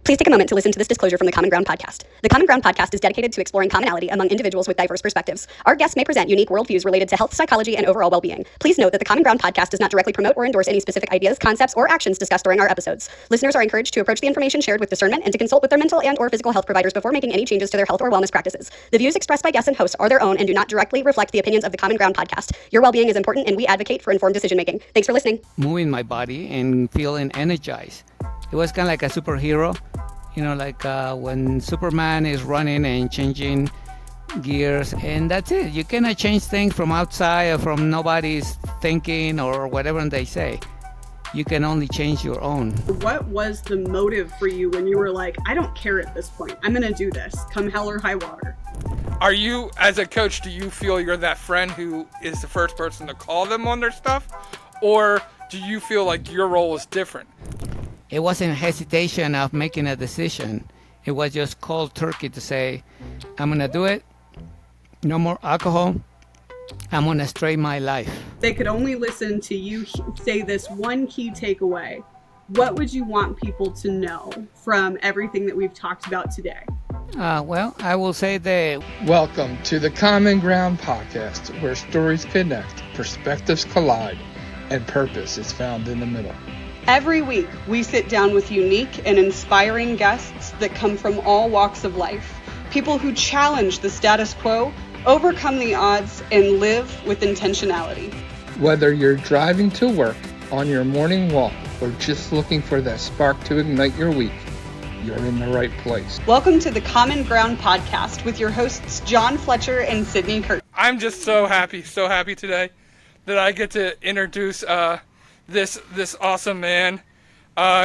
Please take a moment to listen to this disclosure from the Common Ground podcast. The Common Ground podcast is dedicated to exploring commonality among individuals with diverse perspectives. Our guests may present unique worldviews related to health, psychology, and overall well-being. Please note that the Common Ground podcast does not directly promote or endorse any specific ideas, concepts, or actions discussed during our episodes. Listeners are encouraged to approach the information shared with discernment and to consult with their mental and or physical health providers before making any changes to their health or wellness practices. The views expressed by guests and hosts are their own and do not directly reflect the opinions of the Common Ground podcast. Your well-being is important, and we advocate for informed decision-making. Thanks for listening. Moving my body and feeling energized. It was kind of like a superhero. You know, like when Superman is running and changing gears, and that's it. You cannot change things from outside or from nobody's thinking or whatever they say. You can only change your own. What was the motive for you when you were like, I don't care at this point. I'm going to do this, come hell or high water? Are you, as a coach, do you feel you're that friend who is the first person to call them on their stuff? Or do you feel like your role is different? It wasn't hesitation of making a decision. It was just cold turkey to say, I'm going to do it. No more alcohol. I'm going to straighten my life. They could only listen to you say this one key takeaway. What would you want people to know from everything that we've talked about today? Well, I will say that... Welcome to the Common Ground podcast, where stories connect, perspectives collide, and purpose is found in the middle. Every week, we sit down with unique and inspiring guests that come from all walks of life. People who challenge the status quo, overcome the odds, and live with intentionality. Whether you're driving to work, on your morning walk, or just looking for that spark to ignite your week, you're in the right place. Welcome to the Common Ground podcast with your hosts, John Fletcher and Sydney Curtin. I'm just so happy today that I get to introduce this awesome man.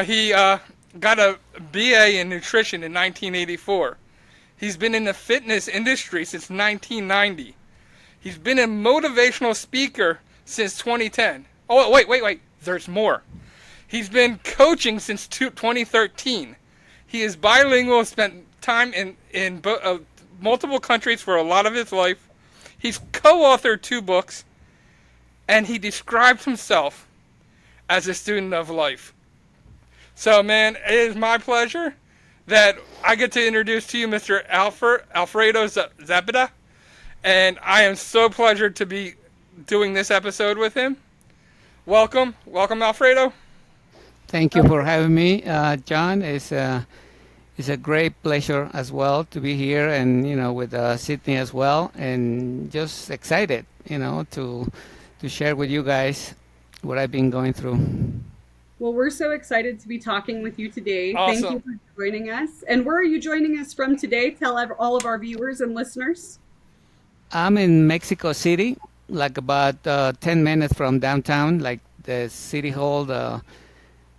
He got a BA in nutrition in 1984. He's been in the fitness industry since 1990. He's been a motivational speaker since 2010. Oh, wait. There's more. He's been coaching since 2013. He is bilingual, spent time in multiple countries for a lot of his life. He's co-authored 2 books, and he describes himself as a student of life. So, man, it is my pleasure that I get to introduce to you Mr. Alfredo Zapata, and I am so pleasured to be doing this episode with him. Welcome, Alfredo. Thank you for having me, John. It's a great pleasure as well to be here, and with Sydney as well, and just excited, to share with you guys what I've been going through. Well, we're so excited to be talking with you today. Awesome. Thank you for joining us. And where are you joining us from today? Tell all of our viewers and listeners. I'm in Mexico City, like about 10 minutes from downtown, like the city hall, the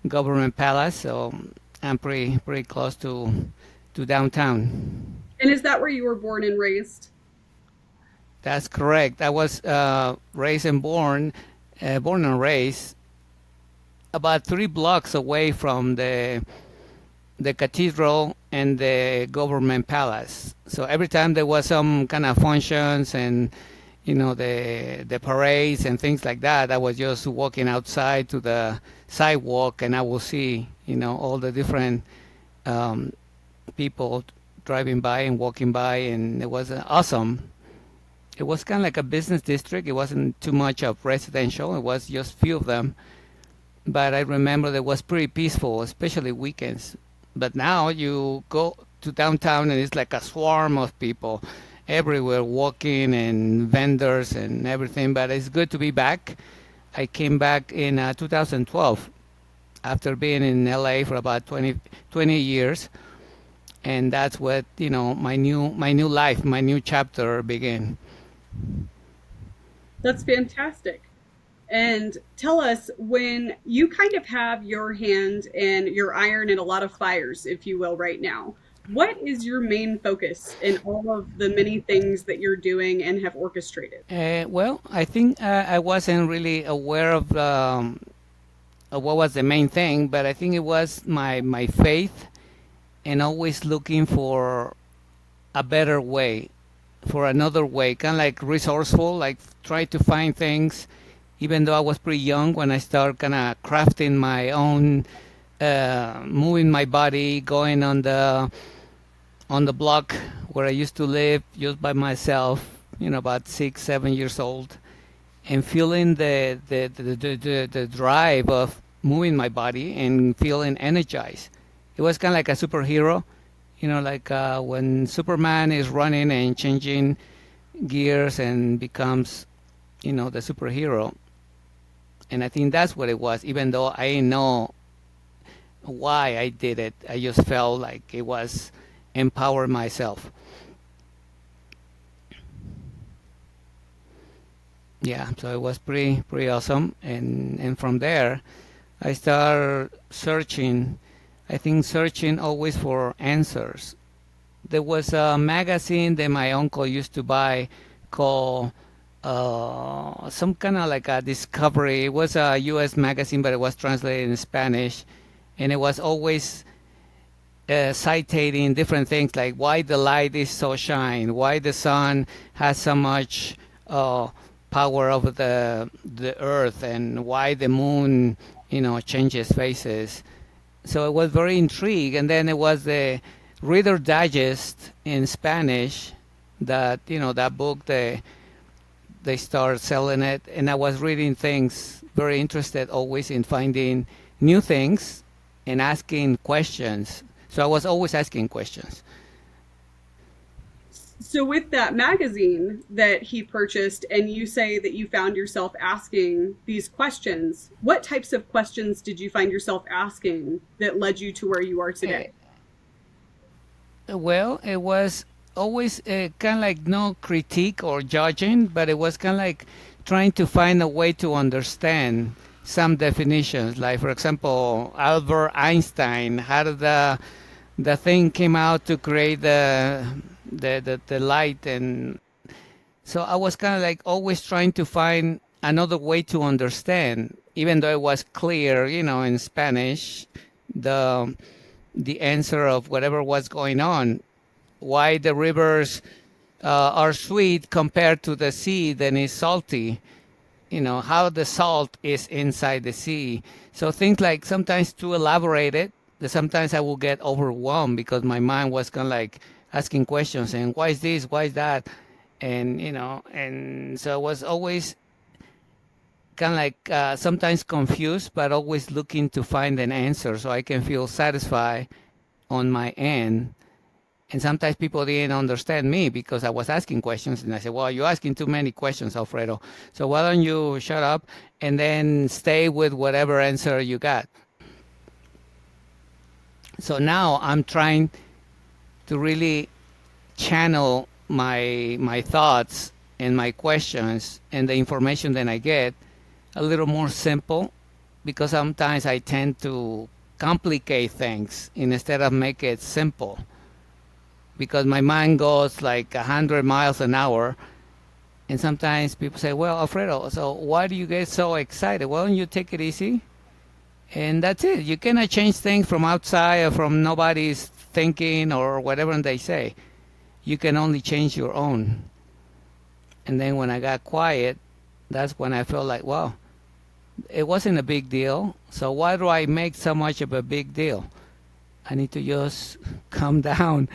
government palace. So I'm pretty close to downtown. And is that where you were born and raised? That's correct. I was raised and born and raised about 3 blocks away from the cathedral and the government palace. So every time there was some kind of functions and the parades and things like that, I was just walking outside to the sidewalk, and I will see all the different people driving by and walking by, and it was awesome. It was kind of like a business district. It wasn't too much of residential. It was just few of them. But I remember that it was pretty peaceful, especially weekends. But now you go to downtown and it's like a swarm of people everywhere walking and vendors and everything. But it's good to be back. I came back in 2012 after being in LA for about 20 years. And that's what, my new life, my new chapter began. That's fantastic. And tell us, when you kind of have your hand and your iron in a lot of fires, if you will, right now, what is your main focus in all of the many things that you're doing and have orchestrated? Well, I think I wasn't really aware of what was the main thing, but I think it was my faith and always looking for a better way, for another way, kind of like resourceful, like try to find things. Even though I was pretty young when I started kind of crafting my own moving my body, going on the block where I used to live just by myself, about 6, 7 years old, and feeling the drive of moving my body and feeling energized. It was kind of like a superhero, like when Superman is running and changing gears and becomes, the superhero. And I think that's what it was, even though I didn't know why I did it. I just felt like it was empower myself. Yeah, so it was pretty awesome. And from there, I started searching. I think searching always for answers. There was a magazine that my uncle used to buy called some kind of like a discovery. It was a U.S. magazine, but it was translated in Spanish, and it was always citing different things like why the light is so shine, why the sun has so much power over the earth, and why the moon, changes faces. So it was very intrigued, and then it was the Reader Digest in Spanish that that book they started selling it, and I was reading things, very interested always in finding new things and asking questions. So I was always asking questions. So with that magazine that he purchased, and you say that you found yourself asking these questions, what types of questions did you find yourself asking that led you to where you are today? Well, it was always kind of like no critique or judging, but it was kind of like trying to find a way to understand some definitions. Like, for example, Albert Einstein, how did the thing came out to create the light? And so I was kind of like always trying to find another way to understand, even though it was clear, in Spanish, the answer of whatever was going on, why the rivers are sweet compared to the sea, then is salty, how the salt is inside the sea. So things like sometimes too elaborated, that sometimes I will get overwhelmed because my mind was kind of like asking questions and why is this, why is that? And, and so I was always kind of like sometimes confused, but always looking to find an answer so I can feel satisfied on my end. And sometimes people didn't understand me because I was asking questions, and I said, well, you're asking too many questions, Alfredo. So why don't you shut up and then stay with whatever answer you got? So now I'm trying to really channel my thoughts and my questions and the information that I get a little more simple, because sometimes I tend to complicate things instead of make it simple, because my mind goes like 100 miles an hour. And sometimes people say, well, Alfredo, so why do you get so excited? Well, you take it easy, and that's it. You cannot change things from outside or from nobody's thinking or whatever they say. You can only change your own. And then when I got quiet, that's when I felt like, wow, it wasn't a big deal. So why do I make so much of a big deal? I need to just calm down,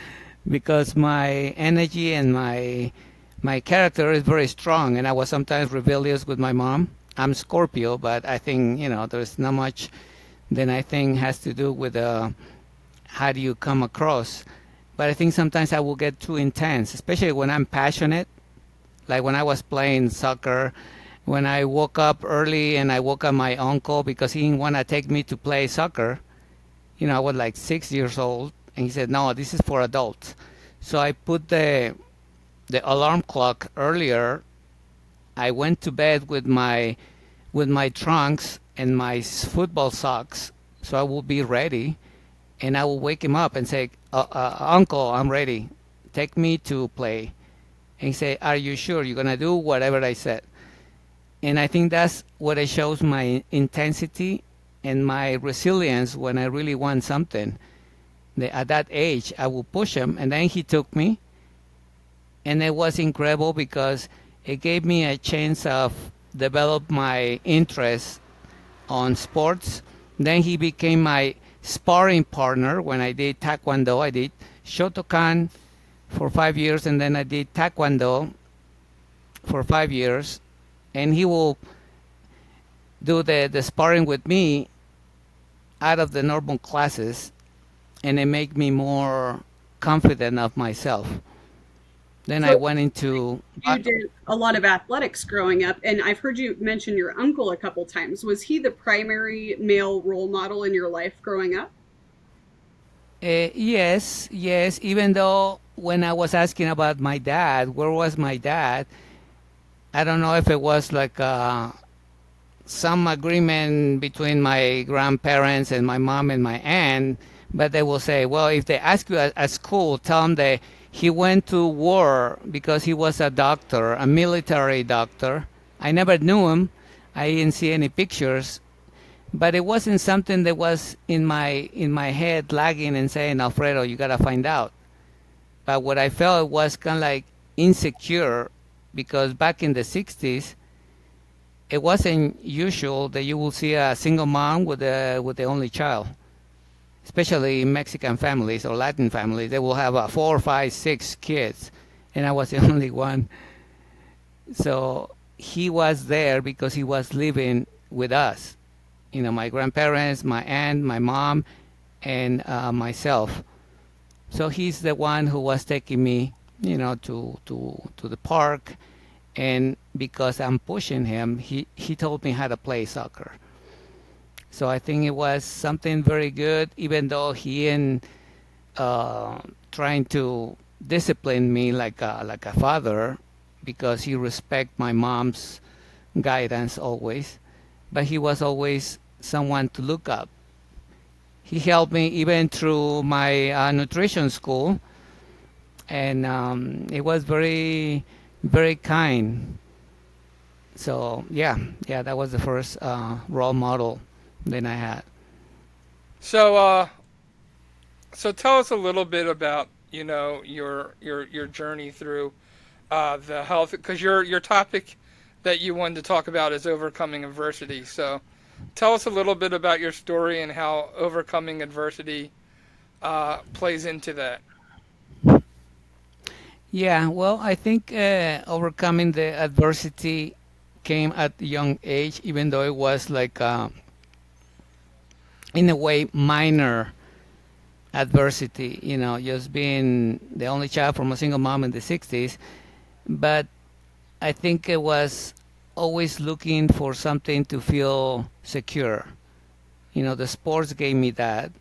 because my energy and my character is very strong, and I was sometimes rebellious with my mom. I'm Scorpio, but I think there's not much that I think has to do with how do you come across. But I think sometimes I will get too intense, especially when I'm passionate. Like when I was playing soccer, when I woke up early and I woke up my uncle because he didn't want to take me to play soccer. I was like 6 years old, and he said, no, this is for adults. So I put the alarm clock earlier. I went to bed with my trunks and my football socks, so I will be ready, and I will wake him up and say, Uncle, I'm ready. Take me to play. And he said, are you sure you're going to do whatever I said? And I think that's what it shows my intensity and my resilience when I really want something. At that age, I will push him, and then he took me. And it was incredible because it gave me a chance of develop my interest on sports. Then he became my sparring partner when I did Taekwondo. I did Shotokan for 5 years, and then I did Taekwondo for 5 years. And he will do the sparring with me out of the normal classes, and it make me more confident of myself. Then I So went into you did a lot of athletics growing up, and I've heard you mention your uncle a couple times. Was he the primary male role model in your life growing up? yes, yes. Even though when I was asking about my dad, where was my dad? I don't know if it was like some agreement between my grandparents and my mom and my aunt, but they will say, well, if they ask you at school, tell them that he went to war because he was a doctor, a military doctor. I never knew him. I didn't see any pictures, but it wasn't something that was in my head lagging and saying, Alfredo, you gotta find out. But what I felt was kind of like insecure because back in the 60s, it wasn't usual that you will see a single mom with the only child, especially in Mexican families or Latin families. They will have 4, 5, 6 kids, and I was the only one. So he was there because he was living with us. You know, my grandparents, my aunt, my mom, and myself. So he's the one who was taking me, to the park, and because I'm pushing him, he told me how to play soccer. So I think it was something very good, even though he and trying to discipline me like a father, because he respect my mom's guidance always, but he was always someone to look up. He helped me even through my nutrition school, and it was very, very kind. So yeah, that was the first role model that I had. So, so tell us a little bit about your journey through the health, because your topic that you wanted to talk about is overcoming adversity. So, tell us a little bit about your story and how overcoming adversity plays into that. Yeah, well, I think overcoming the adversity came at a young age, even though it was like, in a way, minor adversity, just being the only child from a single mom in the 60s. But I think it was always looking for something to feel secure. The sports gave me that,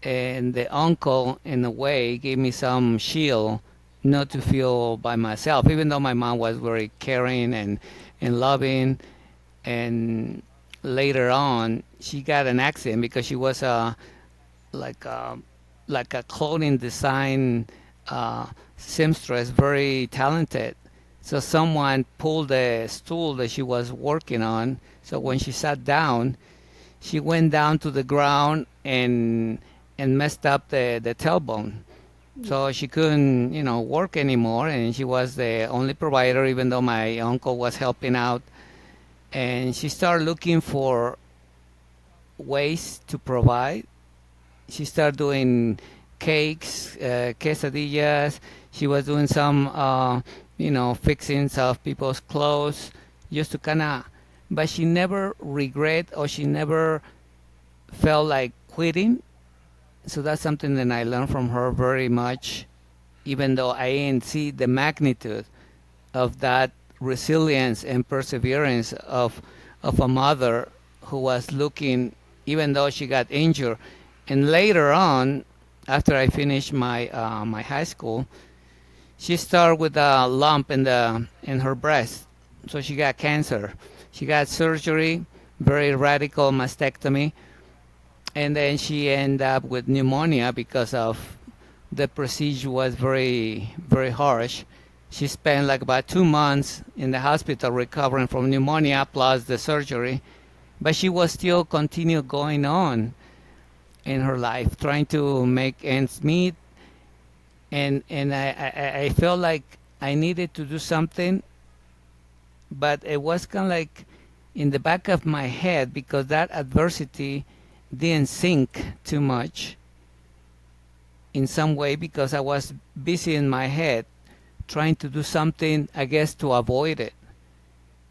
and the uncle, in a way, gave me some shield not to feel by myself, even though my mom was very caring and loving. And later on, she got an accident because she was like a like a clothing design seamstress, very talented. So someone pulled the stool that she was working on. So when she sat down, she went down to the ground and messed up the tailbone. So she couldn't, work anymore, and she was the only provider, even though my uncle was helping out. And she started looking for ways to provide. She started doing cakes, quesadillas. She was doing some, fixings of people's clothes, just to kind of. But she never regret, or she never felt like quitting. So that's something that I learned from her very much, even though I didn't see the magnitude of that resilience and perseverance of a mother who was looking, even though she got injured. And later on, after I finished my high school, she started with a lump in her breast. So she got cancer. She got surgery, very radical mastectomy, and then she ended up with pneumonia because of the procedure was very, very harsh. She spent like about 2 months in the hospital recovering from pneumonia plus the surgery, but she was still continue going on in her life, trying to make ends meet. And I felt like I needed to do something, but it was kind of like in the back of my head, because that adversity didn't think too much in some way because I was busy in my head trying to do something, I guess, to avoid it.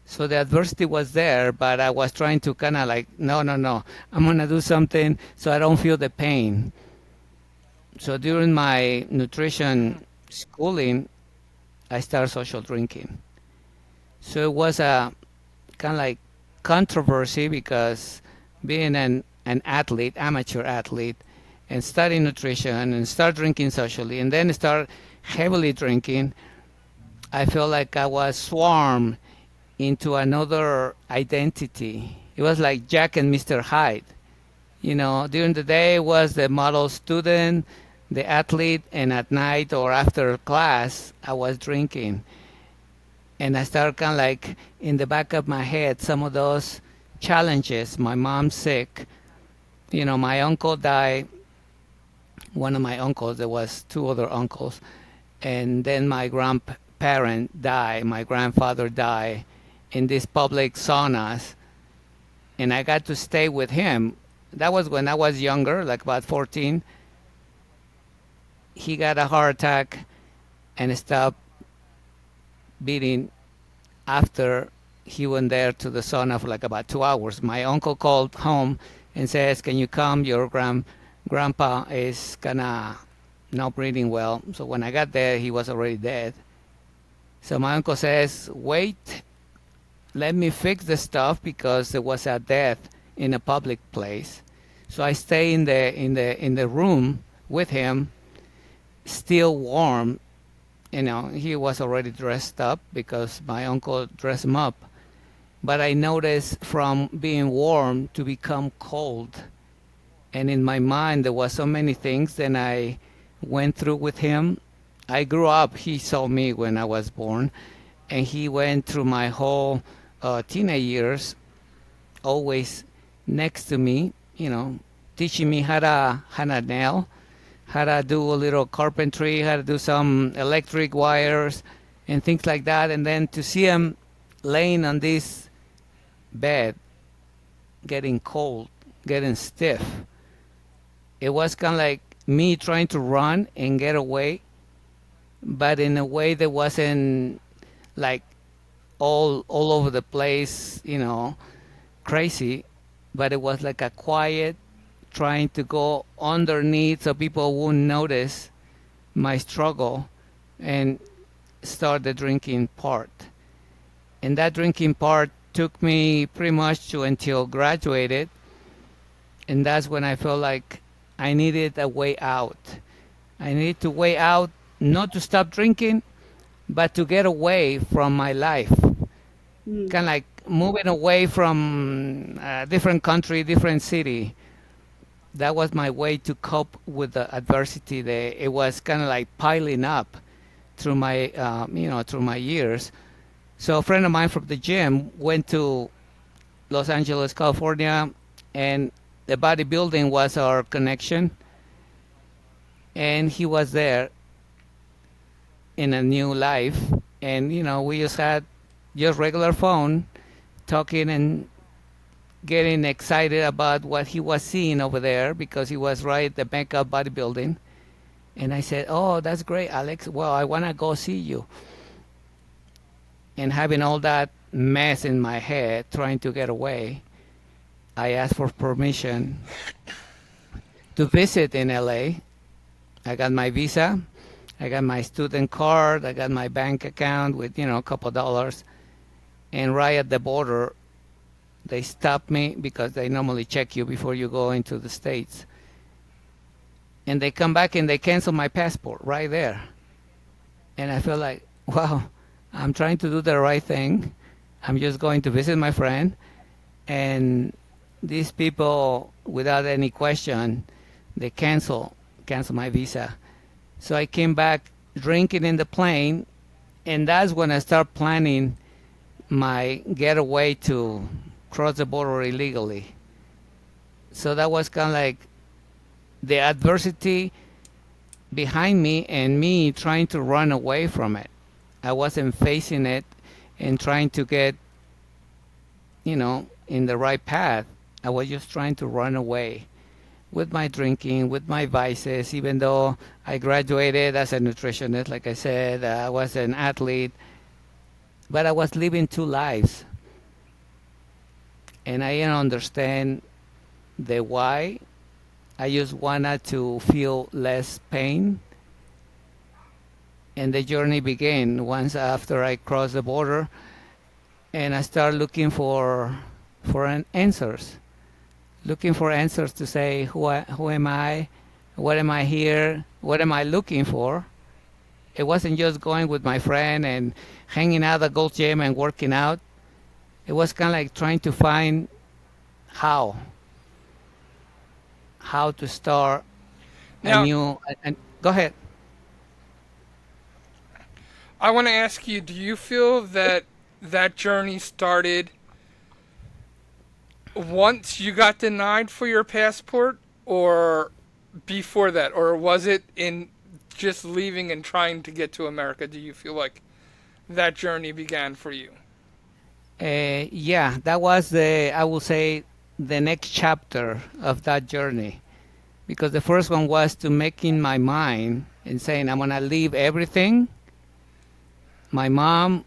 So the adversity was there, but I was trying to kind of like, no, I'm going to do something so I don't feel the pain. So during my nutrition schooling, I started social drinking. So it was a kind of like controversy because being an athlete, amateur athlete, and studying nutrition and start drinking socially and then start heavily drinking, I felt like I was swarmed into another identity. It was like Jack and Mr. Hyde. During the day was the model student, the athlete, and at night or after class, I was drinking. And I started kind of like in the back of my head, some of those challenges. My mom's sick. My uncle died. One of my uncles, there was two other uncles. And then my grandparent died. My grandfather died in these public saunas. And I got to stay with him. That was when I was younger, like about 14. He got a heart attack and stopped beating after he went there to the sauna for like about 2 hours. My uncle called home and says, can you come? Your grandpa is kinda not breathing well. So when I got there, he was already dead. So my uncle says, wait, let me fix the stuff because there was a death in a public place. So I stay in the room with him, still warm. He was already dressed up because my uncle dressed him up. But I noticed from being warm to become cold. And in my mind, there was so many things that I went through with him. I grew up, he saw me when I was born, and he went through my whole teenage years, always next to me, teaching me how to nail, how to do a little carpentry, how to do some electric wires and things like that. And then to see him laying on this bed, getting cold, getting stiff, it was kind of like me trying to run and get away, but in a way that wasn't like all over the place, crazy, but it was like a quiet trying to go underneath so people wouldn't notice my struggle and start the drinking part. And that drinking part took me pretty much to until graduated, and that's when I felt like I needed a way out. I needed to way out, not to stop drinking, but to get away from my life. Kind of like moving away from a different country, different city. That was my way to cope with the adversity. It was kind of like piling up through my, through my years. So a friend of mine from the gym went to Los Angeles, California, and the bodybuilding was our connection. And he was there in a new life. And, we just had just regular phone talking and getting excited about what he was seeing over there because he was right at the Mecca bodybuilding. And I said, oh, that's great, Alex. Well, I want to go see you. And having all that mess in my head, trying to get away, I asked for permission to visit in LA. I got my visa. I got my student card. I got my bank account with, a couple dollars. And right at the border, they stopped me because they normally check you before you go into the States. And they come back and they cancel my passport right there. And I feel like, wow, I'm trying to do the right thing. I'm just going to visit my friend. And these people, without any question, they cancel my visa. So I came back drinking in the plane. And that's when I start planning my getaway to cross the border illegally. So that was kind of like the adversity behind me and me trying to run away from it. I wasn't facing it and trying to get, in the right path. I was just trying to run away. with my drinking, with my vices, even though I graduated as a nutritionist, like I said, I was an athlete, but I was living two lives. And I didn't understand the why. I just wanted to feel less pain. And the journey began once after I crossed the border, and I started looking for answers, looking for answers to say who am I, what am I here, what am I looking for. It wasn't just going with my friend and hanging out at the Gold Gym and working out. It was kind of like trying to find how how to start a Now, new. And go ahead. I want to ask you, do you feel that that journey started once you got denied for your passport, or before that, or was it in just leaving and trying to get to America? Do you feel like that journey began for you? Yeah, that was I will say, the next chapter of that journey. Because the first one was to making my mind and saying, I'm going to leave everything, my mom,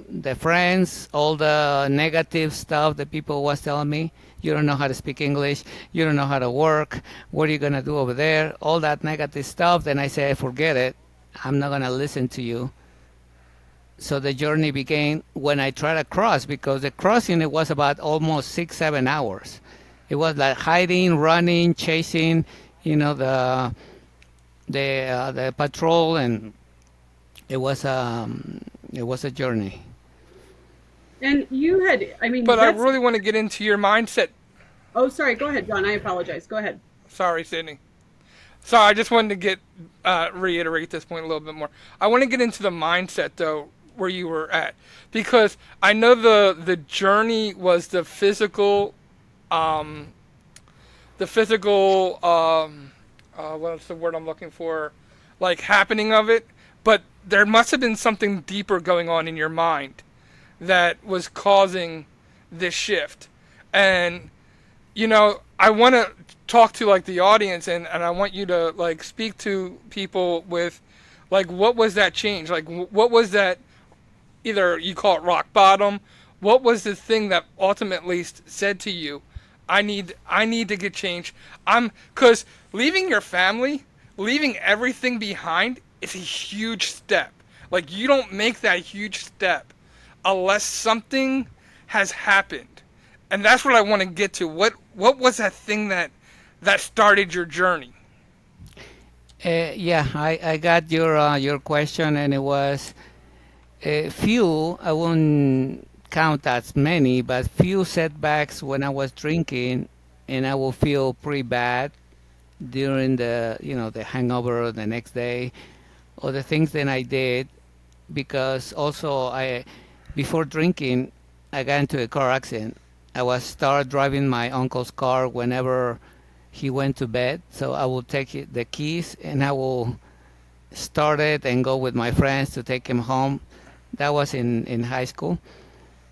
the friends, all the negative stuff that people was telling me. You don't know how to speak English. You don't know how to work. What are you going to do over there? All that negative stuff. Then I said, forget it. I'm not going to listen to you. So the journey began when I tried to cross, because the crossing, it was about almost 6-7 hours. It was like hiding, running, chasing, the patrol, and it was a journey. And you had, I mean, But I that's, really want to get into your mindset. oh, sorry, go ahead, John. I apologize. Go ahead. Sorry, Sydney. Sorry, I just wanted to reiterate this point a little bit more. I want to get into the mindset, though, where you were at, because I know the journey was the physical what's the word I'm looking for, like, happening of it, but there must have been something deeper going on in your mind that was causing this shift. And I want to talk to, like, the audience, and I want you to, like, speak to people with, like, what was that change, like, what was that, either you call it rock bottom, what was the thing that ultimately said to you, I need to get changed. Because leaving your family, leaving everything behind, is a huge step. Like, you don't make that huge step unless something has happened. And that's what I want to get to. What was that thing that started your journey? Yeah, I got your question, and it was few. I won't count as many, but few setbacks when I was drinking, and I will feel pretty bad during the hangover the next day, or the things that I did, because also before drinking, I got into a car accident. I was start driving my uncle's car whenever he went to bed, so I will take the keys and I will start it and go with my friends to take him home. That was in high school.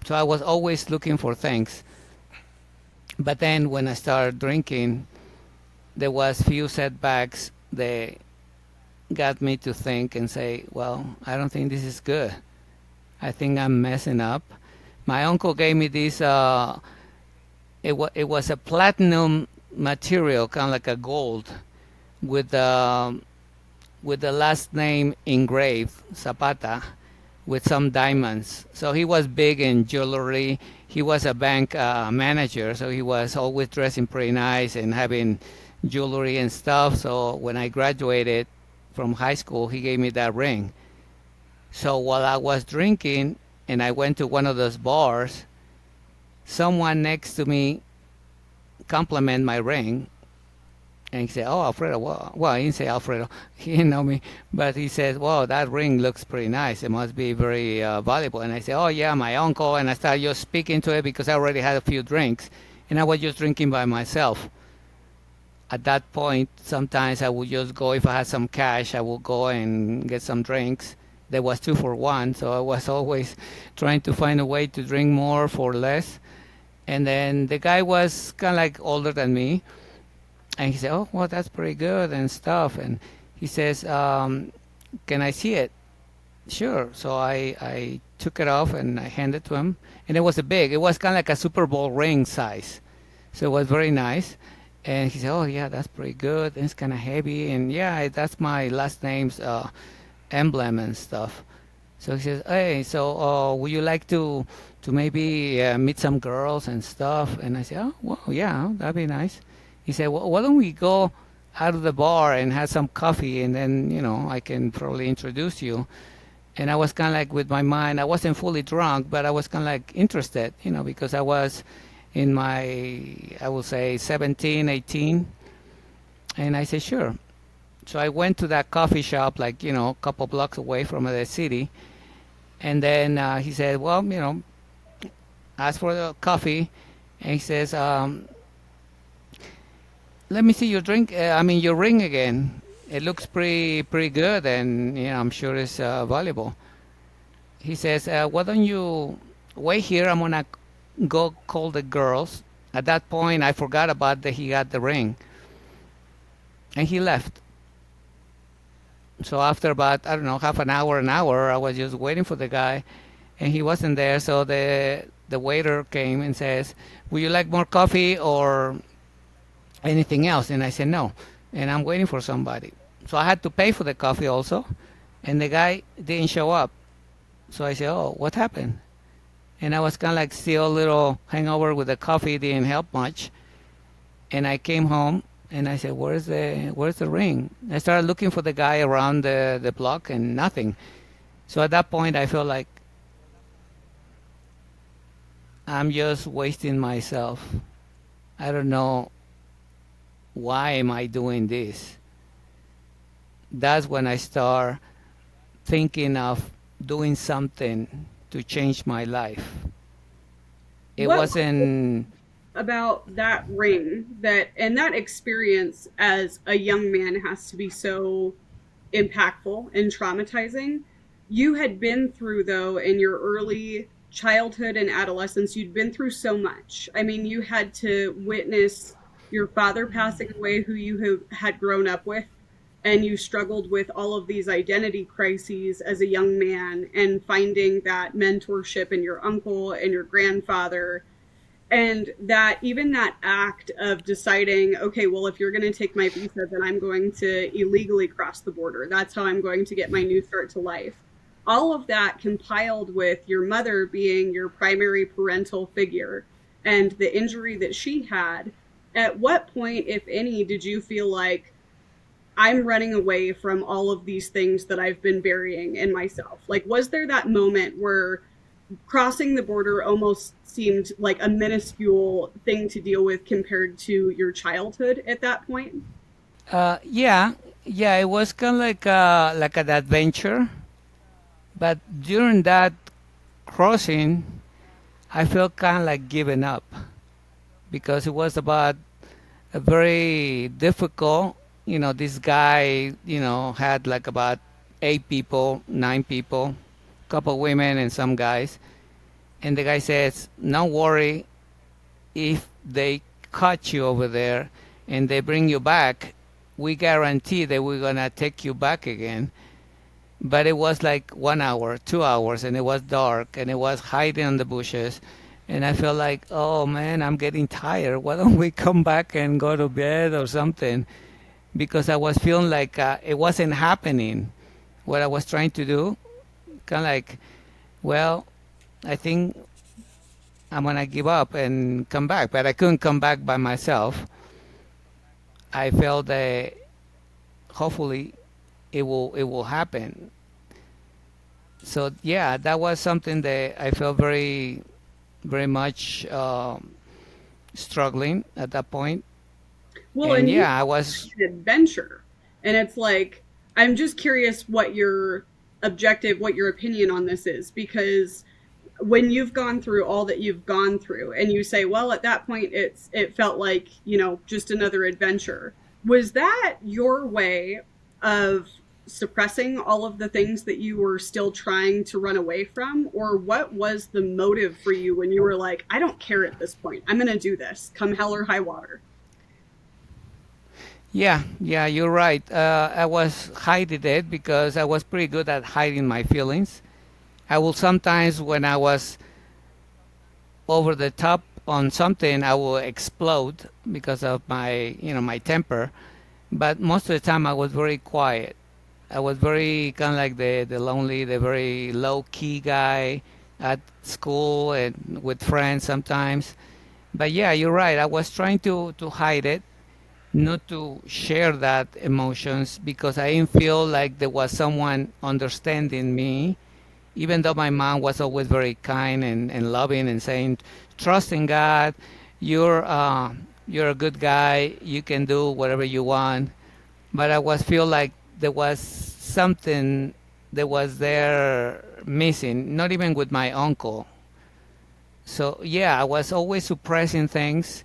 So I was always looking for things. But then when I started drinking, there was few setbacks that got me to think and say, well, I don't think this is good. I think I'm messing up. My uncle gave me this, it was a platinum material, kind of like a gold, with the last name engraved, Zapata, with some diamonds. So he was big in jewelry. He was a bank manager, so he was always dressing pretty nice and having jewelry and stuff. So when I graduated from high school, he gave me that ring. So while I was drinking and I went to one of those bars, someone next to me complimented my ring. And he said, "Oh, Alfredo." Well, he didn't say Alfredo. He didn't know me. But he said, "Wow, that ring looks pretty nice. It must be very valuable." And I said, "Oh, yeah, my uncle." And I started just speaking to it because I already had a few drinks. And I was just drinking by myself. At that point, sometimes I would just go, if I had some cash, I would go and get some drinks. There was 2 for 1, so I was always trying to find a way to drink more for less. And then the guy was kind of like older than me. And he said, "Oh, well, that's pretty good and stuff." And he says, "Can I see it?" Sure. So I took it off and I handed it to him, and it was kind of like a Super Bowl ring size, so it was very nice. And he said, "Oh yeah, that's pretty good. And it's kind of heavy, and yeah, that's my last name's emblem and stuff." So he says, "Hey, so would you like to maybe meet some girls and stuff?" And I said, "Oh, well, yeah, that'd be nice." He said, "Well, why don't we go out of the bar and have some coffee, and then I can probably introduce you." And I was kind of like with my mind, I wasn't fully drunk, but I was kind of like interested, because I was in my, I would say 17, 18. And I said, sure. So I went to that coffee shop, like, a couple blocks away from the city. And then he said, well, ask for the coffee. And he says, let me see your your ring again. It looks pretty good, and I'm sure it's valuable. He says, "Why don't you wait here? I'm gonna go call the girls." At that point, I forgot about that he got the ring, and he left. So after about, I don't know, half an hour, I was just waiting for the guy, and he wasn't there. So the waiter came and says, "Would you like more coffee or anything else?" And I said, "No." And I'm waiting for somebody. So I had to pay for the coffee also, and the guy didn't show up. So I said, "Oh, what happened?" And I was kind of like still a little hangover with the coffee, didn't help much. And I came home and I said, where's the ring? I started looking for the guy around the block and nothing. So at that point I felt like I'm just wasting myself. I don't know, why am I doing this? That's when I start thinking of doing something to change my life. It What wasn't. about that ring and that experience as a young man has to be so impactful and traumatizing? You had been through, though, in your early childhood and adolescence, you'd been through so much. I mean, you had to witness your father passing away, who you had grown up with, and you struggled with all of these identity crises as a young man and finding that mentorship in your uncle and your grandfather. And that even that act of deciding, okay, well, if you're going to take my visa, then I'm going to illegally cross the border. That's how I'm going to get my new start to life. All of that compiled with your mother being your primary parental figure and the injury that she had. At what point, if any, did you feel like I'm running away from all of these things that I've been burying in myself? Like, was there that moment where crossing the border almost seemed like a minuscule thing to deal with compared to your childhood at that point? Yeah, it was kind of like an adventure, but during that crossing, I felt kind of like giving up because it was about a very difficult. This guy, had like about 8 people, 9 people, couple women and some guys. And the guy says, "Don't worry, if they caught you over there and they bring you back, we guarantee that we're gonna take you back again." But it was like 1 hour, 2 hours, and it was dark, and it was hiding in the bushes. And I felt like, oh man, I'm getting tired. Why don't we come back and go to bed or something? Because I was feeling like it wasn't happening, what I was trying to do. Kind of like, well, I think I'm gonna give up and come back, but I couldn't come back by myself. I felt that hopefully it will happen. So yeah, that was something that I felt very very much struggling at that point. Well, And and you yeah, I was. an adventure. And it's like, I'm just curious what your objective, what your opinion on this is, because when you've gone through all that you've gone through and you say, well, at that point it felt like, just another adventure. Was that your way of suppressing all of the things that you were still trying to run away from? Or what was the motive for you when you were like, I don't care at this point, I'm going to do this come hell or high water? Yeah, you're right. I was hiding it because I was pretty good at hiding my feelings. I will sometimes, when I was over the top on something, I will explode because of my temper. But most of the time, I was very quiet. I was very kind of like the lonely, the very low key guy at school and with friends sometimes. But yeah, you're right. I was trying to hide it, not to share that emotions because I didn't feel like there was someone understanding me, even though my mom was always very kind and loving and saying, trust in God, you're uh, you're a good guy, you can do whatever you want. But I was feel like there was something that was there missing, not even with my uncle. So yeah, I was always suppressing things,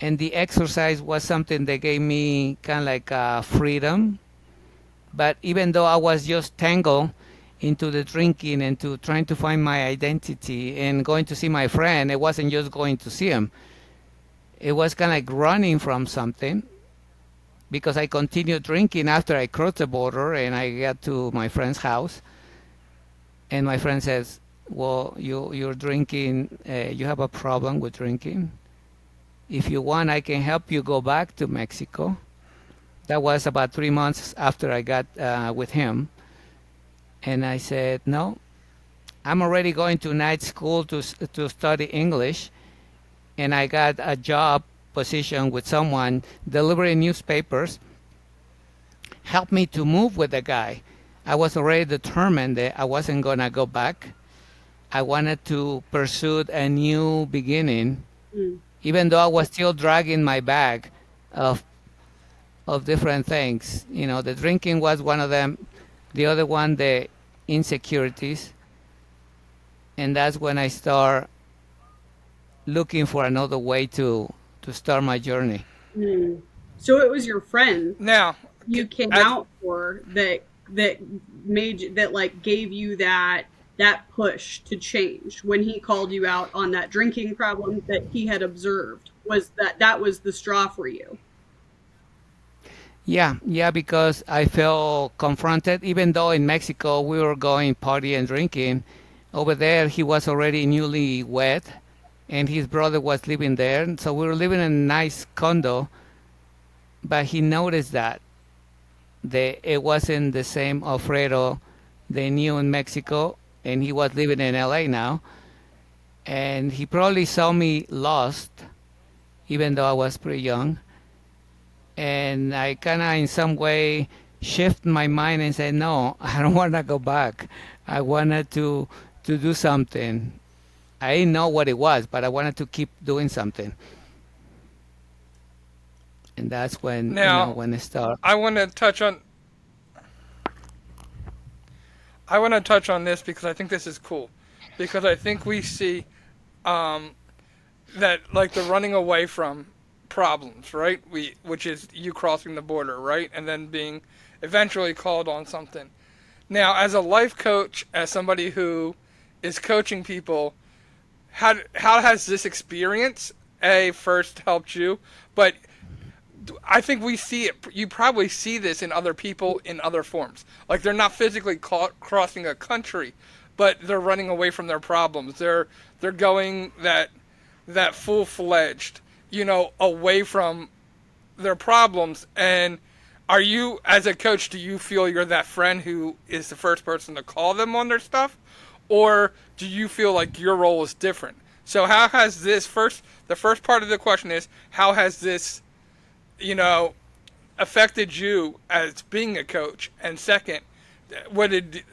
and the exercise was something that gave me kind of like freedom. But even though I was just tangled into the drinking and to trying to find my identity and going to see my friend, it wasn't just going to see him. It was kind of like running from something because I continued drinking after I crossed the border and I got to my friend's house. And my friend says, well, you're drinking, you have a problem with drinking. If you want, I can help you go back to Mexico. That was about 3 months after I got with him. And I said, no, I'm already going to night school to study English. And I got a job position with someone delivering newspapers. Help me to move with the guy. I was already determined that I wasn't going to go back. I wanted to pursue a new beginning, Mm. even though I was still dragging my bag of different things. The drinking was one of them. The other one, the insecurities, and that's when I start looking for another way to start my journey. Mm. So it was your friend Now, you came as out for that made you, that like gave you that push to change when he called you out on that drinking problem that he had observed, was that was the straw for you. Yeah, because I felt confronted. Even though in Mexico we were going party and drinking, over there he was already newly wed, and his brother was living there. So we were living in a nice condo, but he noticed that it wasn't the same Alfredo they knew in Mexico, and he was living in LA now. And he probably saw me lost, even though I was pretty young. And I kind of, in some way, shift my mind and say, no, I don't want to go back. I wanted to do something. I didn't know what it was, but I wanted to keep doing something. And that's when, now when it started. I want to touch on I want to touch on this because I think this is cool. Because I think we see um, that like the running away from problems, right? Which is you crossing the border, right? And then being eventually called on something. Now, as a life coach, as somebody who is coaching people, how has this experience first helped you? But I think we see it. You probably see this in other people in other forms. Like they're not physically crossing a country, but they're running away from their problems. They're going that full fledged, away from their problems. And are you, as a coach, do you feel you're that friend who is the first person to call them on their stuff, or do you feel like your role is different? So how has this the first part of the question is, how has this you know, affected you as being a coach? And second,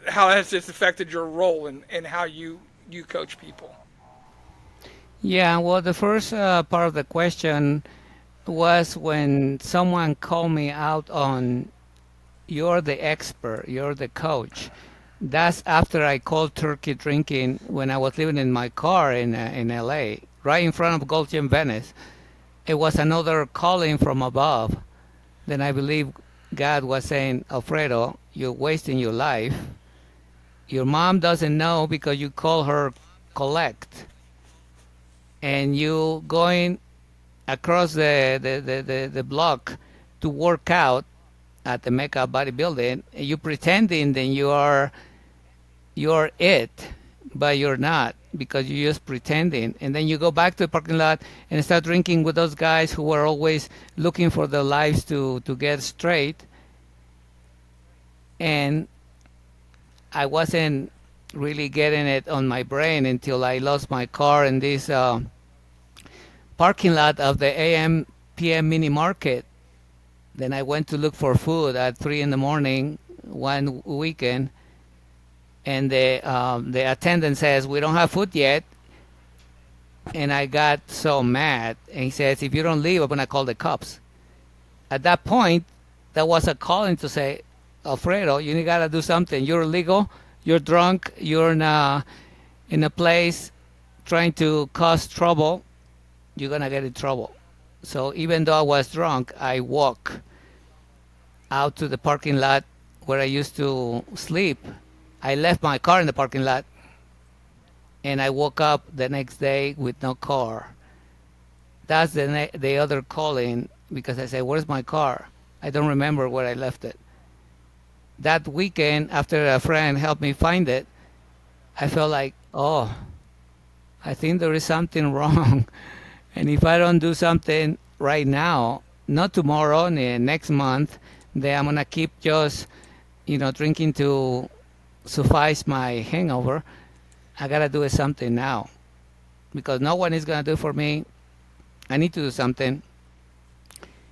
how has this affected your role in how you coach people? Yeah, well, the first part of the question was when someone called me out on, you're the expert, you're the coach. That's after I called turkey drinking when I was living in my car in LA, right in front of Gold Gym Venice. It was another calling from above. Then I believe God was saying, Alfredo, you're wasting your life. Your mom doesn't know because you call her collect. And you going across the block to work out at the Mecca bodybuilding, you pretending that you're it, but you're not, because you're just pretending. And then you go back to the parking lot and start drinking with those guys who were always looking for their lives to get straight. And I wasn't really getting it on my brain until I lost my car in this parking lot of the AM PM mini market. Then I went to look for food at 3 in the morning one weekend, and the attendant says, "We don't have food yet." And I got so mad, and he says, "If you don't leave, I'm gonna call the cops." At that point, that was a calling to say, "Alfredo, you gotta do something. You're illegal. You're drunk. You're in a place trying to cause trouble. You're gonna get in trouble." So even though I was drunk, I walked out to the parking lot where I used to sleep. I left my car in the parking lot, and I woke up the next day with no car. That's the other calling, because I said, "Where's my car?" I don't remember where I left it. That weekend, after a friend helped me find it, I felt like, oh, I think there is something wrong. And if I don't do something right now, not tomorrow, next month, then I'm going to keep just, drinking to suffice my hangover. I got to do something now, because no one is going to do it for me. I need to do something.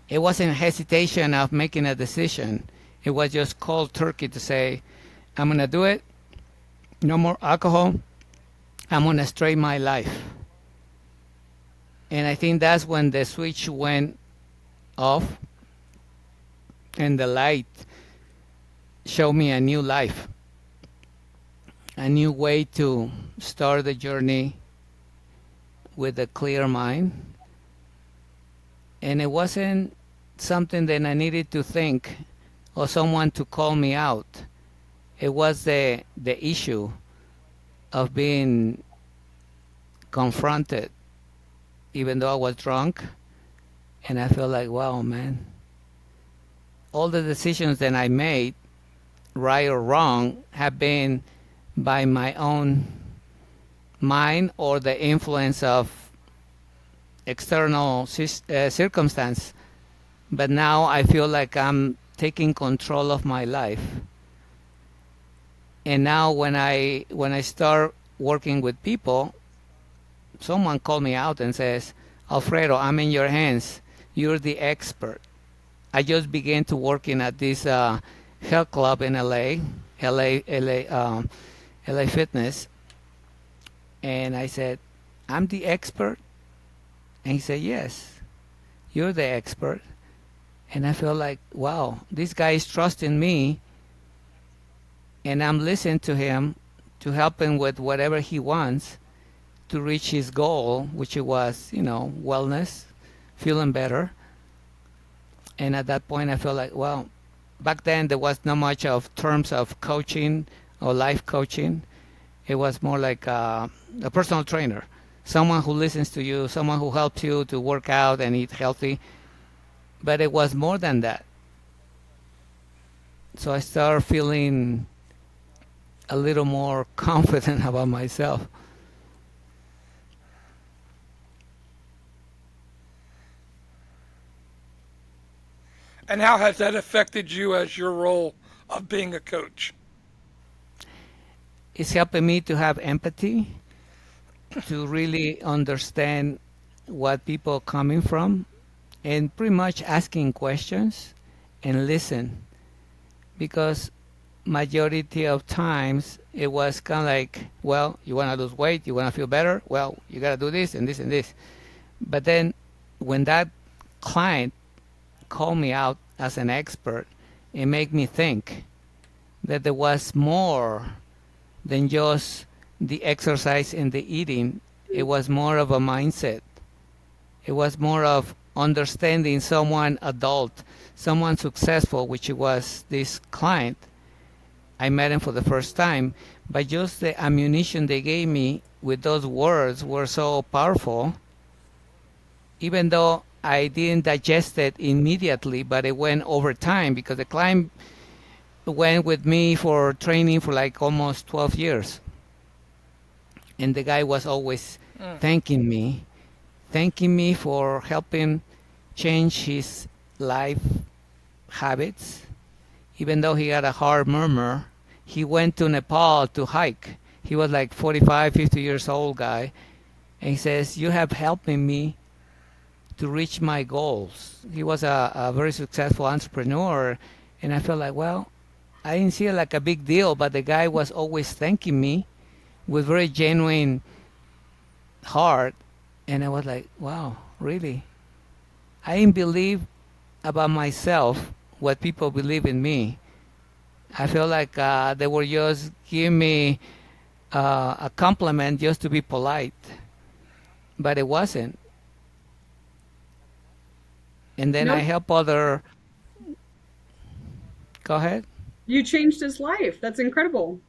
It wasn't hesitation of making a decision. It was just cold turkey to say, I'm going to do it. No more alcohol. I'm going to straighten my life. And I think that's when the switch went off and the light showed me a new life, a new way to start the journey with a clear mind. And it wasn't something that I needed to think or someone to call me out. It was the issue of being confronted, even though I was drunk. And I felt like, wow, man, all the decisions that I made, right or wrong, have been by my own mind or the influence of external circumstance. But now I feel like I'm taking control of my life. And now when I start working with people, someone called me out and says, "Alfredo, I'm in your hands. You're the expert." I just began to working at this health club in LA Fitness, and I said, "I'm the expert?" And he said, "Yes, you're the expert." And I feel like, wow, this guy is trusting me, and I'm listening to him to help him with whatever he wants to reach his goal, which was, wellness, feeling better. And at that point, I felt like, well, back then there was not much of terms of coaching or life coaching. It was more like a personal trainer, someone who listens to you, someone who helps you to work out and eat healthy. But it was more than that. So I started feeling a little more confident about myself. And how has that affected you as your role of being a coach? It's helping me to have empathy, to really understand what people are coming from, and pretty much asking questions and listen. Because majority of times it was kind of like, well, you want to lose weight, you want to feel better, well, you got to do this and this and this. But then when that client called me out as an expert, it made me think that there was more than just the exercise and the eating. It was more of a mindset. It was more of understanding someone adult, someone successful, which was this client. I met him for the first time, but just the ammunition they gave me with those words were so powerful. Even though I didn't digest it immediately, but it went over time because the client went with me for training for like almost 12 years. And the guy was always thanking me for helping change his life habits. Even though he had a hard murmur, he went to Nepal to hike. He was like 45, 50 years old guy. And he says, you have helped me to reach my goals. He was a very successful entrepreneur. And I felt like, well, I didn't see it like a big deal, but the guy was always thanking me with very genuine heart. And I was like, wow, really? I didn't believe about myself what people believe in me. I feel like they were just giving me a compliment just to be polite, but it wasn't. And then I Nope. help other. Go ahead. You changed his life. That's incredible.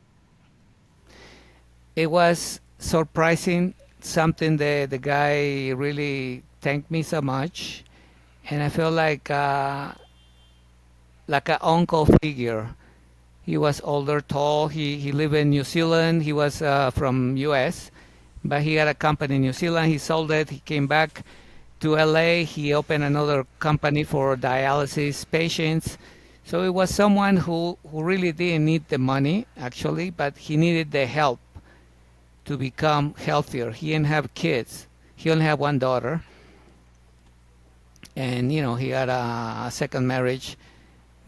It was surprising, something that the guy really thanked me so much, and I felt like an uncle figure. He was older, tall. He lived in New Zealand. He was from U.S., but he had a company in New Zealand. He sold it. He came back to L.A. He opened another company for dialysis patients. So it was someone who really didn't need the money, actually, but he needed the help to become healthier. He didn't have kids. He only had one daughter. And, he had a second marriage.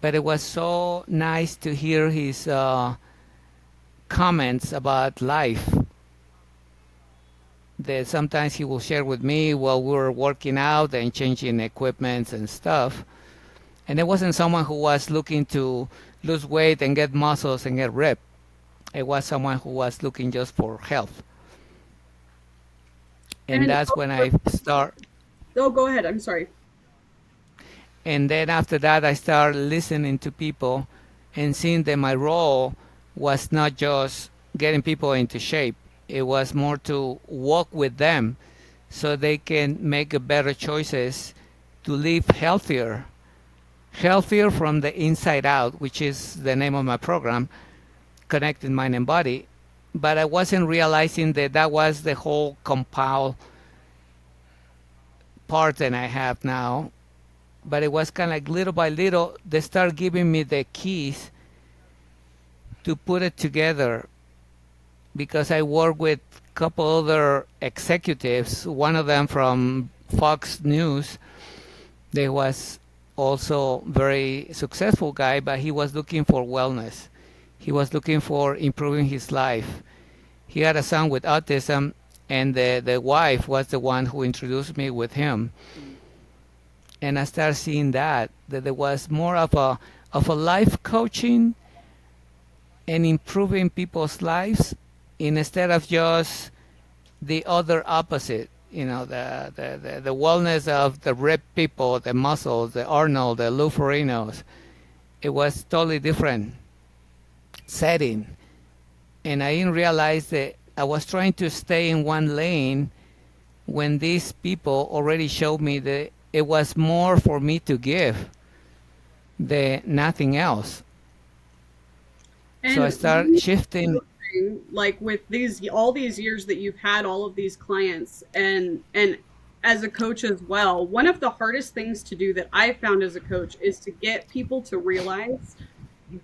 But it was so nice to hear his comments about life that sometimes he will share with me while we were working out and changing equipment and stuff. And it wasn't someone who was looking to lose weight and get muscles and get ripped. It was someone who was looking just for health. And And that's when I start. oh, go ahead. I'm sorry. And then after that, I started listening to people and seeing that my role was not just getting people into shape. It was more to walk with them so they can make better choices to live healthier. Healthier from the inside out, which is the name of my program, Connected Mind and Body. But I wasn't realizing that that was the whole compound part that I have now. But it was kind of like little by little, they start giving me the keys to put it together because I work with a couple other executives, one of them from Fox News. There was also very successful guy, but he was looking for wellness. He was looking for improving his life. He had a son with autism, and the wife was the one who introduced me with him. And I started seeing that there was more of a life coaching and improving people's lives instead of just the other opposite. The wellness of the ripped people, the muscles, the Arnold, the Lou Ferrinos. It was totally different setting. And I didn't realize that I was trying to stay in one lane when these people already showed me that it was more for me to give than nothing else. So I And started shifting. like with all these years that you've had all of these clients and as a coach as well, one of the hardest things to do that I found as a coach is to get people to realize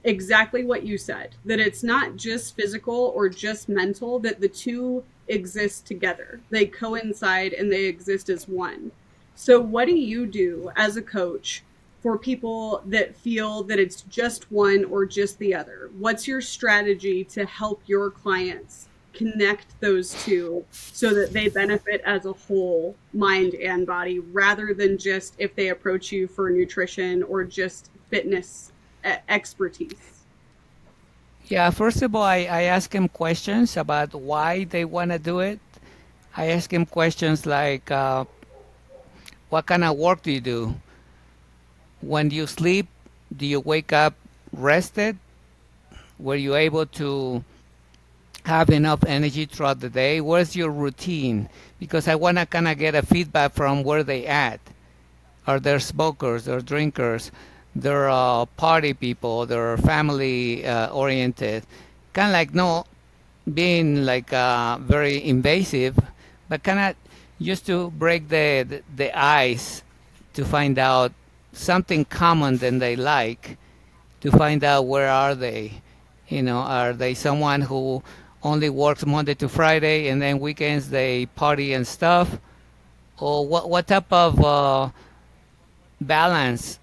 exactly what you said, that it's not just physical or just mental, that the two exist together. They coincide and they exist as one. So what do you do as a coach for people that feel that it's just one or just the other? What's your strategy to help your clients connect those two so that they benefit as a whole, mind and body, rather than just if they approach you for nutrition or just fitness expertise? Yeah, first of all, I ask them questions about why they want to do it. I ask them questions like, what kind of work do you do? When you sleep, do you wake up rested? Were you able to have enough energy throughout the day? Where's your routine? Because I want to kind of get a feedback from where they at. Are they smokers? They're drinkers. They're party people. They're family oriented. Kind of like no being like very invasive, but kind of just to break the ice to find out something common that they like, to find out where are they. Are they someone who only works Monday to Friday and then weekends they party and stuff, or what type of balance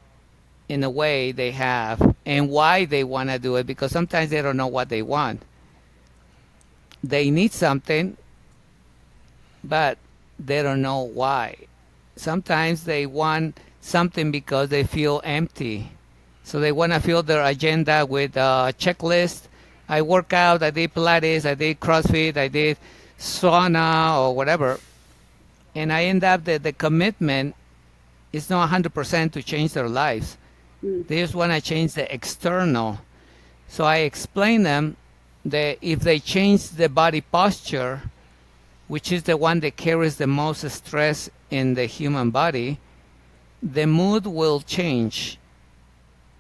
in a way they have and why they want to do it, because sometimes they don't know what they want. They need something, but they don't know why. Sometimes they want something because they feel empty. So they want to fill their agenda with a checklist. I work out, I did Pilates, I did CrossFit, I did sauna or whatever. And I end up that the commitment is not 100% to change their lives. They just want to change the external. So I explain them that if they change the body posture, which is the one that carries the most stress in the human body, the mood will change.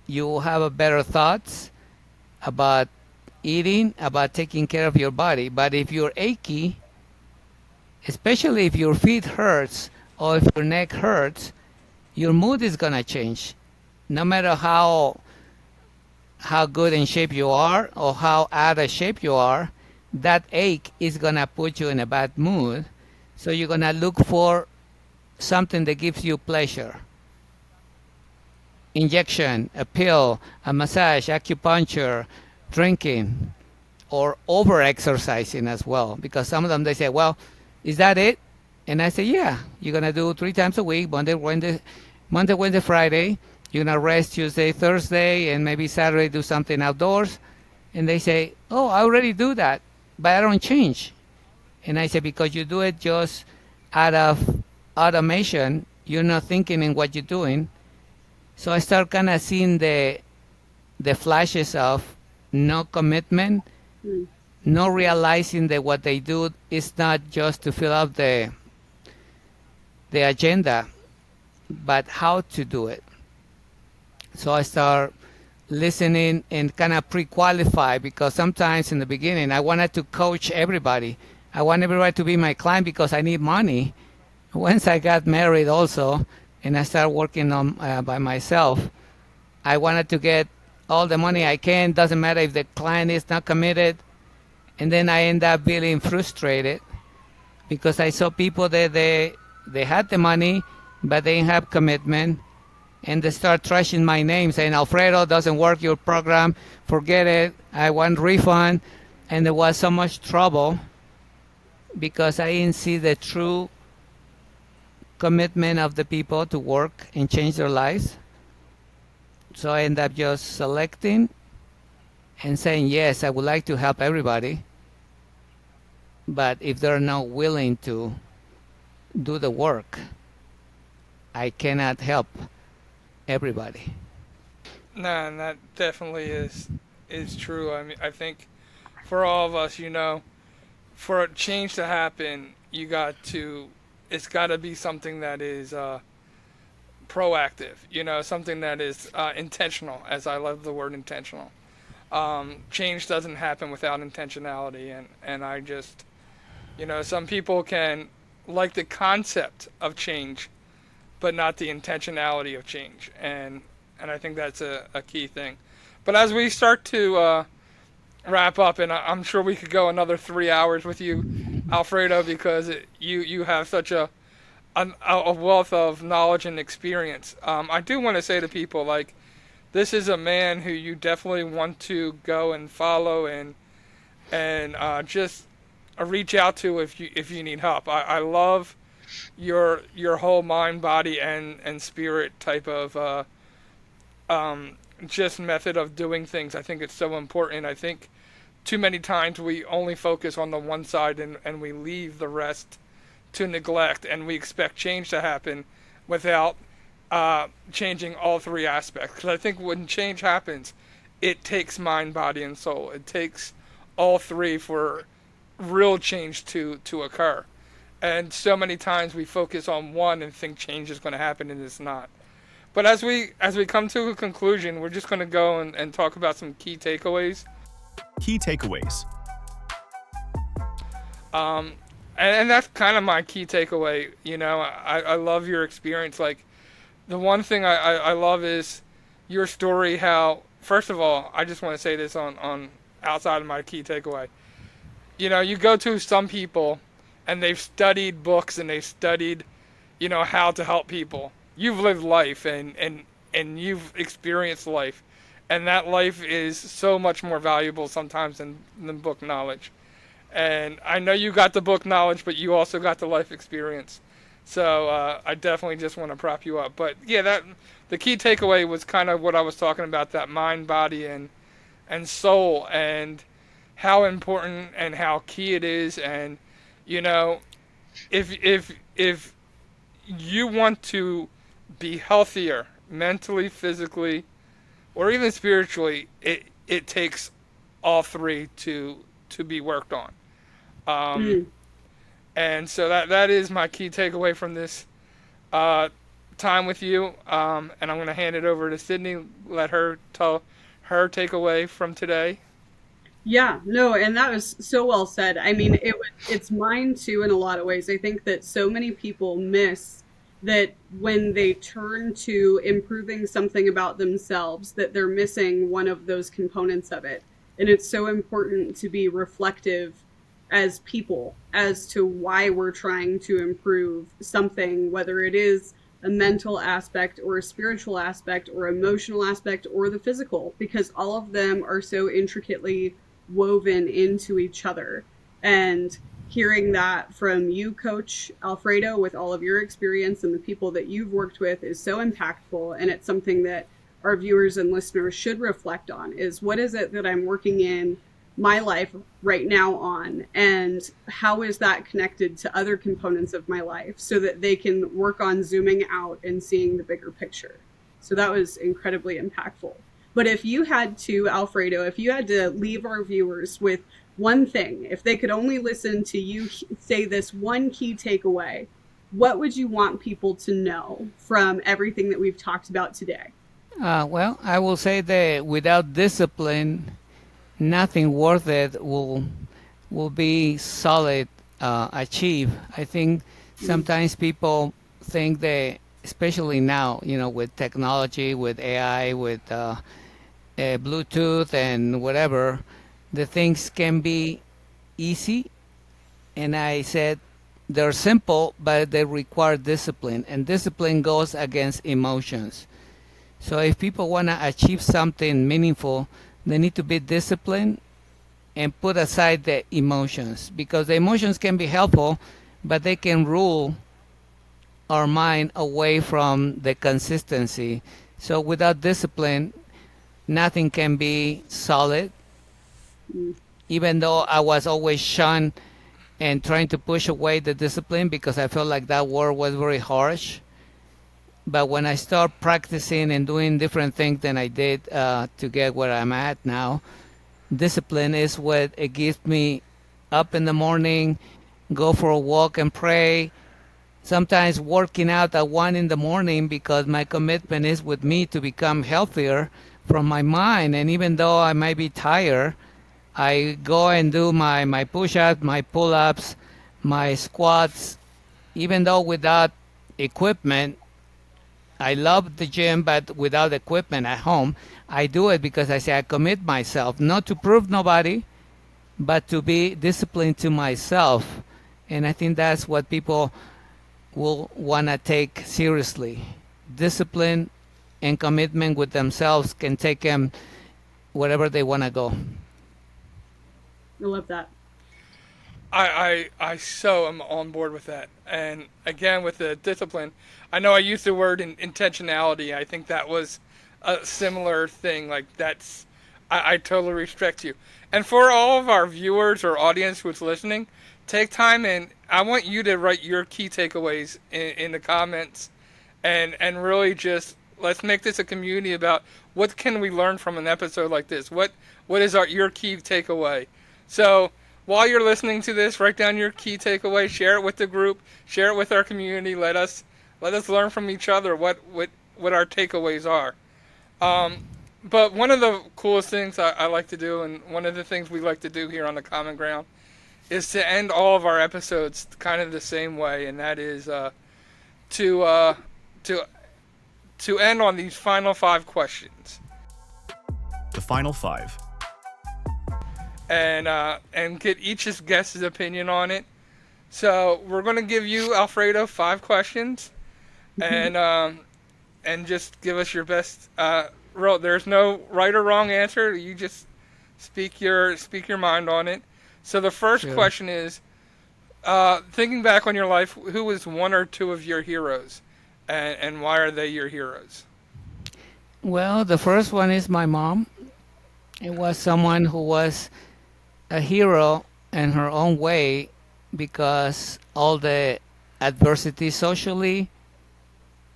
You will have a better thoughts about eating, about taking care of your body. But if you're achy, especially if your feet hurts or if your neck hurts, your mood is gonna change. No matter how good in shape you are or how out of shape you are, that ache is gonna put you in a bad mood. So you're gonna look for something that gives you pleasure. Injection, a pill, a massage, acupuncture, drinking, or over exercising as well. Because some of them they say, well, is that it? And I say, yeah, you're gonna do 3 times a week, Monday, Wednesday, Friday. You're gonna rest Tuesday, Thursday, and maybe Saturday do something outdoors. And they say, oh, I already do that, but I don't change. And I say, because you do it just out of automation, you're not thinking in what you're doing. So I start kind of seeing the flashes of no commitment, no realizing that what they do is not just to fill up the agenda, but how to do it. So I start listening and kind of pre-qualify, because sometimes in the beginning I wanted to coach everybody. I want everybody to be my client because I need money. Once I got married also, and I started working on by myself, I wanted to get all the money I can. Doesn't matter if the client is not committed. And then I end up feeling frustrated because I saw people that they had the money, but they didn't have commitment. And they start trashing my name, saying, Alfredo, doesn't work your program. Forget it. I want refund. And there was so much trouble because I didn't see the true commitment of the people to work and change their lives. So I end up just selecting and saying, yes, I would like to help everybody. But if they're not willing to do the work, I cannot help everybody. No, and that definitely is true. I mean, I think for all of us, for a change to happen, it's got to be something that is proactive, something that is intentional, as I love the word intentional. Change doesn't happen without intentionality, and I just, some people can like the concept of change, but not the intentionality of change, and I think that's a key thing. But as we start to wrap up, and I'm sure we could go another 3 hours with you, Alfredo, because you have such a wealth of knowledge and experience. I do want to say to people, like, this is a man who you definitely want to go and follow and just reach out to if you need help. I love your whole mind, body, and spirit type of just method of doing things. I think it's so important. I think too many times we only focus on the one side and we leave the rest to neglect, and we expect change to happen without changing all 3 aspects. Because I think when change happens, it takes mind, body, and soul. It takes all 3 for real change to occur. And so many times we focus on one and think change is going to happen, and it's not. But as we come to a conclusion, we're just going to go and talk about some key takeaways. Key takeaways. And that's kind of my key takeaway. I love your experience. Like, the one thing I love is your story. How, first of all, I just want to say this on outside of my key takeaway. You go to some people and they've studied books and they've studied, how to help people. You've lived life and you've experienced life. And that life is so much more valuable sometimes than book knowledge. And I know you got the book knowledge, but you also got the life experience. So I definitely just want to prop you up. But yeah, the key takeaway was kind of what I was talking about, that mind, body, and soul, and how important and how key it is. And if you want to be healthier mentally, physically, or even spiritually, it takes all three to be worked on. And so that is my key takeaway from this time with you. And I'm going to hand it over to Sydney, let her tell her takeaway from today. Yeah, no, and that was so well said. I mean, it's mine too in a lot of ways. I think that so many people miss that when they turn to improving something about themselves, that they're missing one of those components of it. And it's so important to be reflective as people as to why we're trying to improve something, whether it is a mental aspect or a spiritual aspect or emotional aspect or the physical, because all of them are so intricately woven into each other. And hearing that from you, Coach Alfredo, with all of your experience and the people that you've worked with, is so impactful. And it's something that our viewers and listeners should reflect on, is what is it that I'm working in my life right now on, and how is that connected to other components of my life, so that they can work on zooming out and seeing the bigger picture. So that was incredibly impactful. But if you had to, Alfredo, if you had to leave our viewers with one thing, if they could only listen to you say this one key takeaway, what would you want people to know from everything that we've talked about today? Well, I will say that without discipline, nothing worth it will be solid, achieved. I think sometimes people think that, especially now, with technology, with AI, with Bluetooth and whatever, the things can be easy. And I said they're simple, but they require discipline. And discipline goes against emotions. So if people want to achieve something meaningful, they need to be disciplined and put aside the emotions, because the emotions can be helpful, but they can rule our mind away from the consistency. So without discipline, nothing can be solid. Even though I was always shunned and trying to push away the discipline because I felt like that word was very harsh. But when I start practicing and doing different things than I did to get where I'm at now, discipline is what it gives me up in the morning, go for a walk and pray, sometimes working out at 1 in the morning because my commitment is with me to become healthier from my mind. And even though I might be tired, I go and do my push-ups, my pull-ups, my squats, even though without equipment. I love the gym, but without equipment at home, I do it because I say I commit myself, not to prove nobody, but to be disciplined to myself. And I think that's what people will want to take seriously. Discipline and commitment with themselves can take them wherever they want to go. I love that. I so am on board with that. And again, with the discipline, I know I used the word intentionality. I think that was a similar thing. Like, I totally respect you. And for all of our viewers or audience who's listening, take time and I want you to write your key takeaways in the comments, and really just let's make this a community about what can we learn from an episode like this. What is your key takeaway? So while you're listening to this, write down your key takeaway, share it with the group, share it with our community. Let us learn from each other what our takeaways are. But one of the coolest things I like to do, and one of the things we like to do here on the Common Ground, is to end all of our episodes kind of the same way, and that is to end on these final 5 questions. The final 5. And get each guest's opinion on it. So we're going to give you, Alfredo, 5 questions, and just give us your best. There's no right or wrong answer. You just speak your mind on it. So the first question is, thinking back on your life, who was one or two of your heroes, and why are they your heroes? Well, the first one is my mom. It was someone who was a hero in her own way because all the adversity socially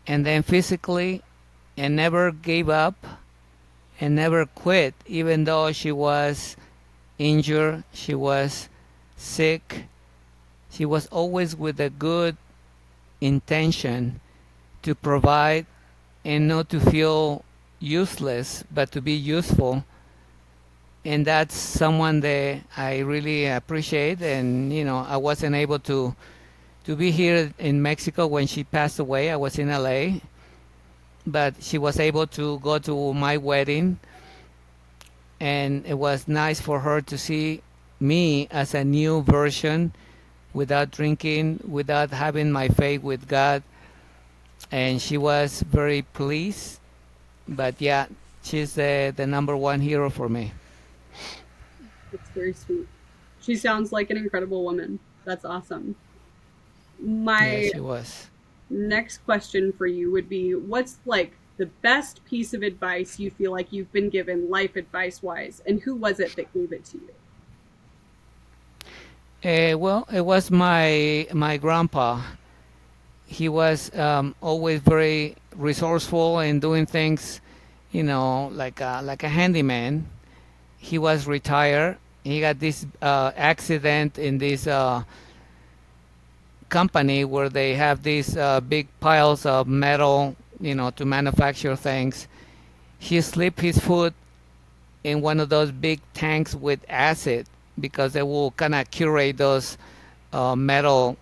and then physically, and never gave up and never quit, even though she was injured, she was sick. She was always with a good intention to provide and not to feel useless, but to be useful. And that's someone that I really appreciate. And I wasn't able to be here in Mexico when she passed away. I was in LA, but she was able to go to my wedding, and it was nice for her to see me as a new version, without drinking, without having my faith with God. And she was very pleased. But yeah, she's the number one hero for me. It's very sweet. She sounds like an incredible woman. That's awesome. My Yeah, she was. next question for you would be, what's like the best piece of advice you feel like you've been given, life advice wise, and who was it that gave it to you? Well, it was my grandpa. He was always very resourceful in doing things, like a handyman. He was retired. He got this accident in this company where they have these big piles of metal, to manufacture things. He slipped his foot in one of those big tanks with acid because they will kind of curate those metal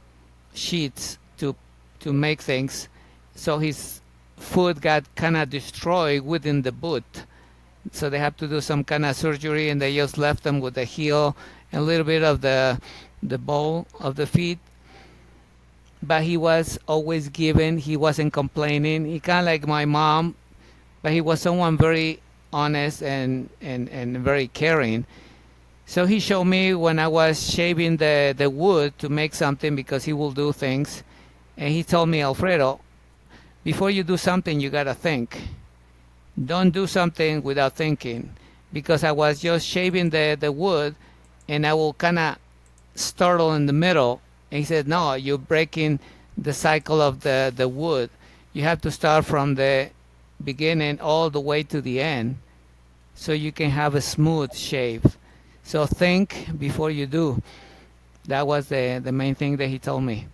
sheets to make things. So his foot got kind of destroyed within the boot. So they have to do some kind of surgery, and they just left them with the heel and a little bit of the ball of the feet. But he was always giving. He wasn't complaining. He kind of like my mom, but he was someone very honest and very caring. So he showed me when I was shaving the wood to make something, because he will do things. And he told me, Alfredo, before you do something, you got to think. Don't do something without thinking. Because I was just shaving the wood, and I will kind of startle in the middle. And he said, no, you're breaking the cycle of the wood. You have to start from the beginning all the way to the end so you can have a smooth shave. So think before you do. That was the main thing that he told me.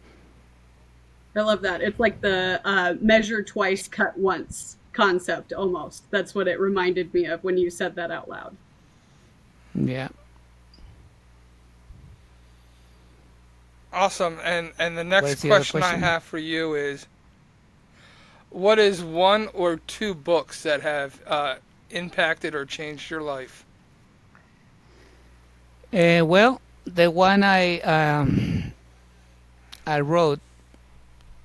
I love that. It's like the measure twice, cut once concept almost. That's what it reminded me of when you said that out loud. Yeah. Awesome. And the next the other question I question? have for you is, what is one or two books that have impacted or changed your life? Well, the one I wrote,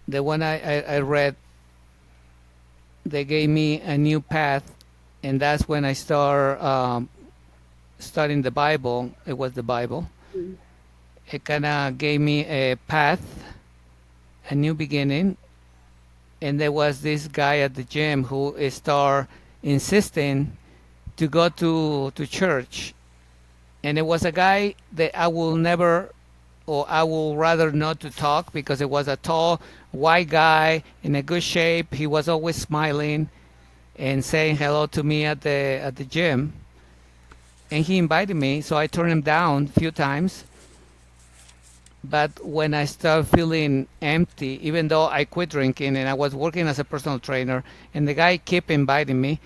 the one I read, they gave me a new path, and that's when I started studying the Bible. It was the Bible. Mm. It kind of gave me a path, a new beginning. And there was this guy at the gym who started insisting to go to church. And it was a guy that I will never, or I will rather not to talk, because it was a tall, white guy in a good shape. He was always smiling and saying hello to me at the gym. And he invited me, so I turned him down a few times. But when I started feeling empty, even though I quit drinking and I was working as a personal trainer, and the guy kept inviting me,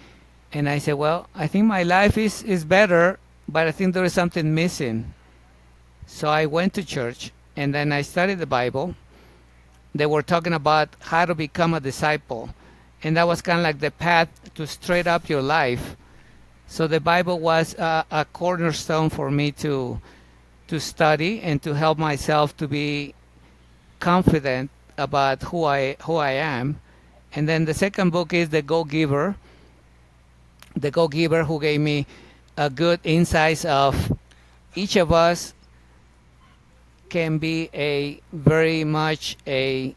and I said, well, I think my life is better, but I think there is something missing. So I went to church, and then I studied the Bible. They were talking about how to become a disciple, and that was kind of like the path to straight up your life. So the Bible was a cornerstone for me to study and to help myself to be confident about who I am. And then the second book is The Go Giver, who gave me a good insights of each of us can be a very much a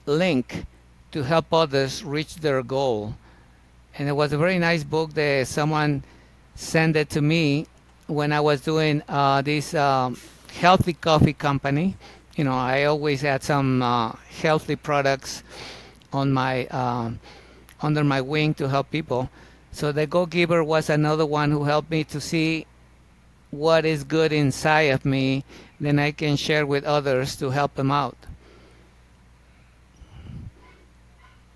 link to help others reach their goal. And it was a very nice book that someone sent it to me when I was doing this healthy coffee company. I always had some healthy products on my under my wing to help people. So the Go Giver was another one who helped me to see what is good inside of me, then I can share with others to help them out.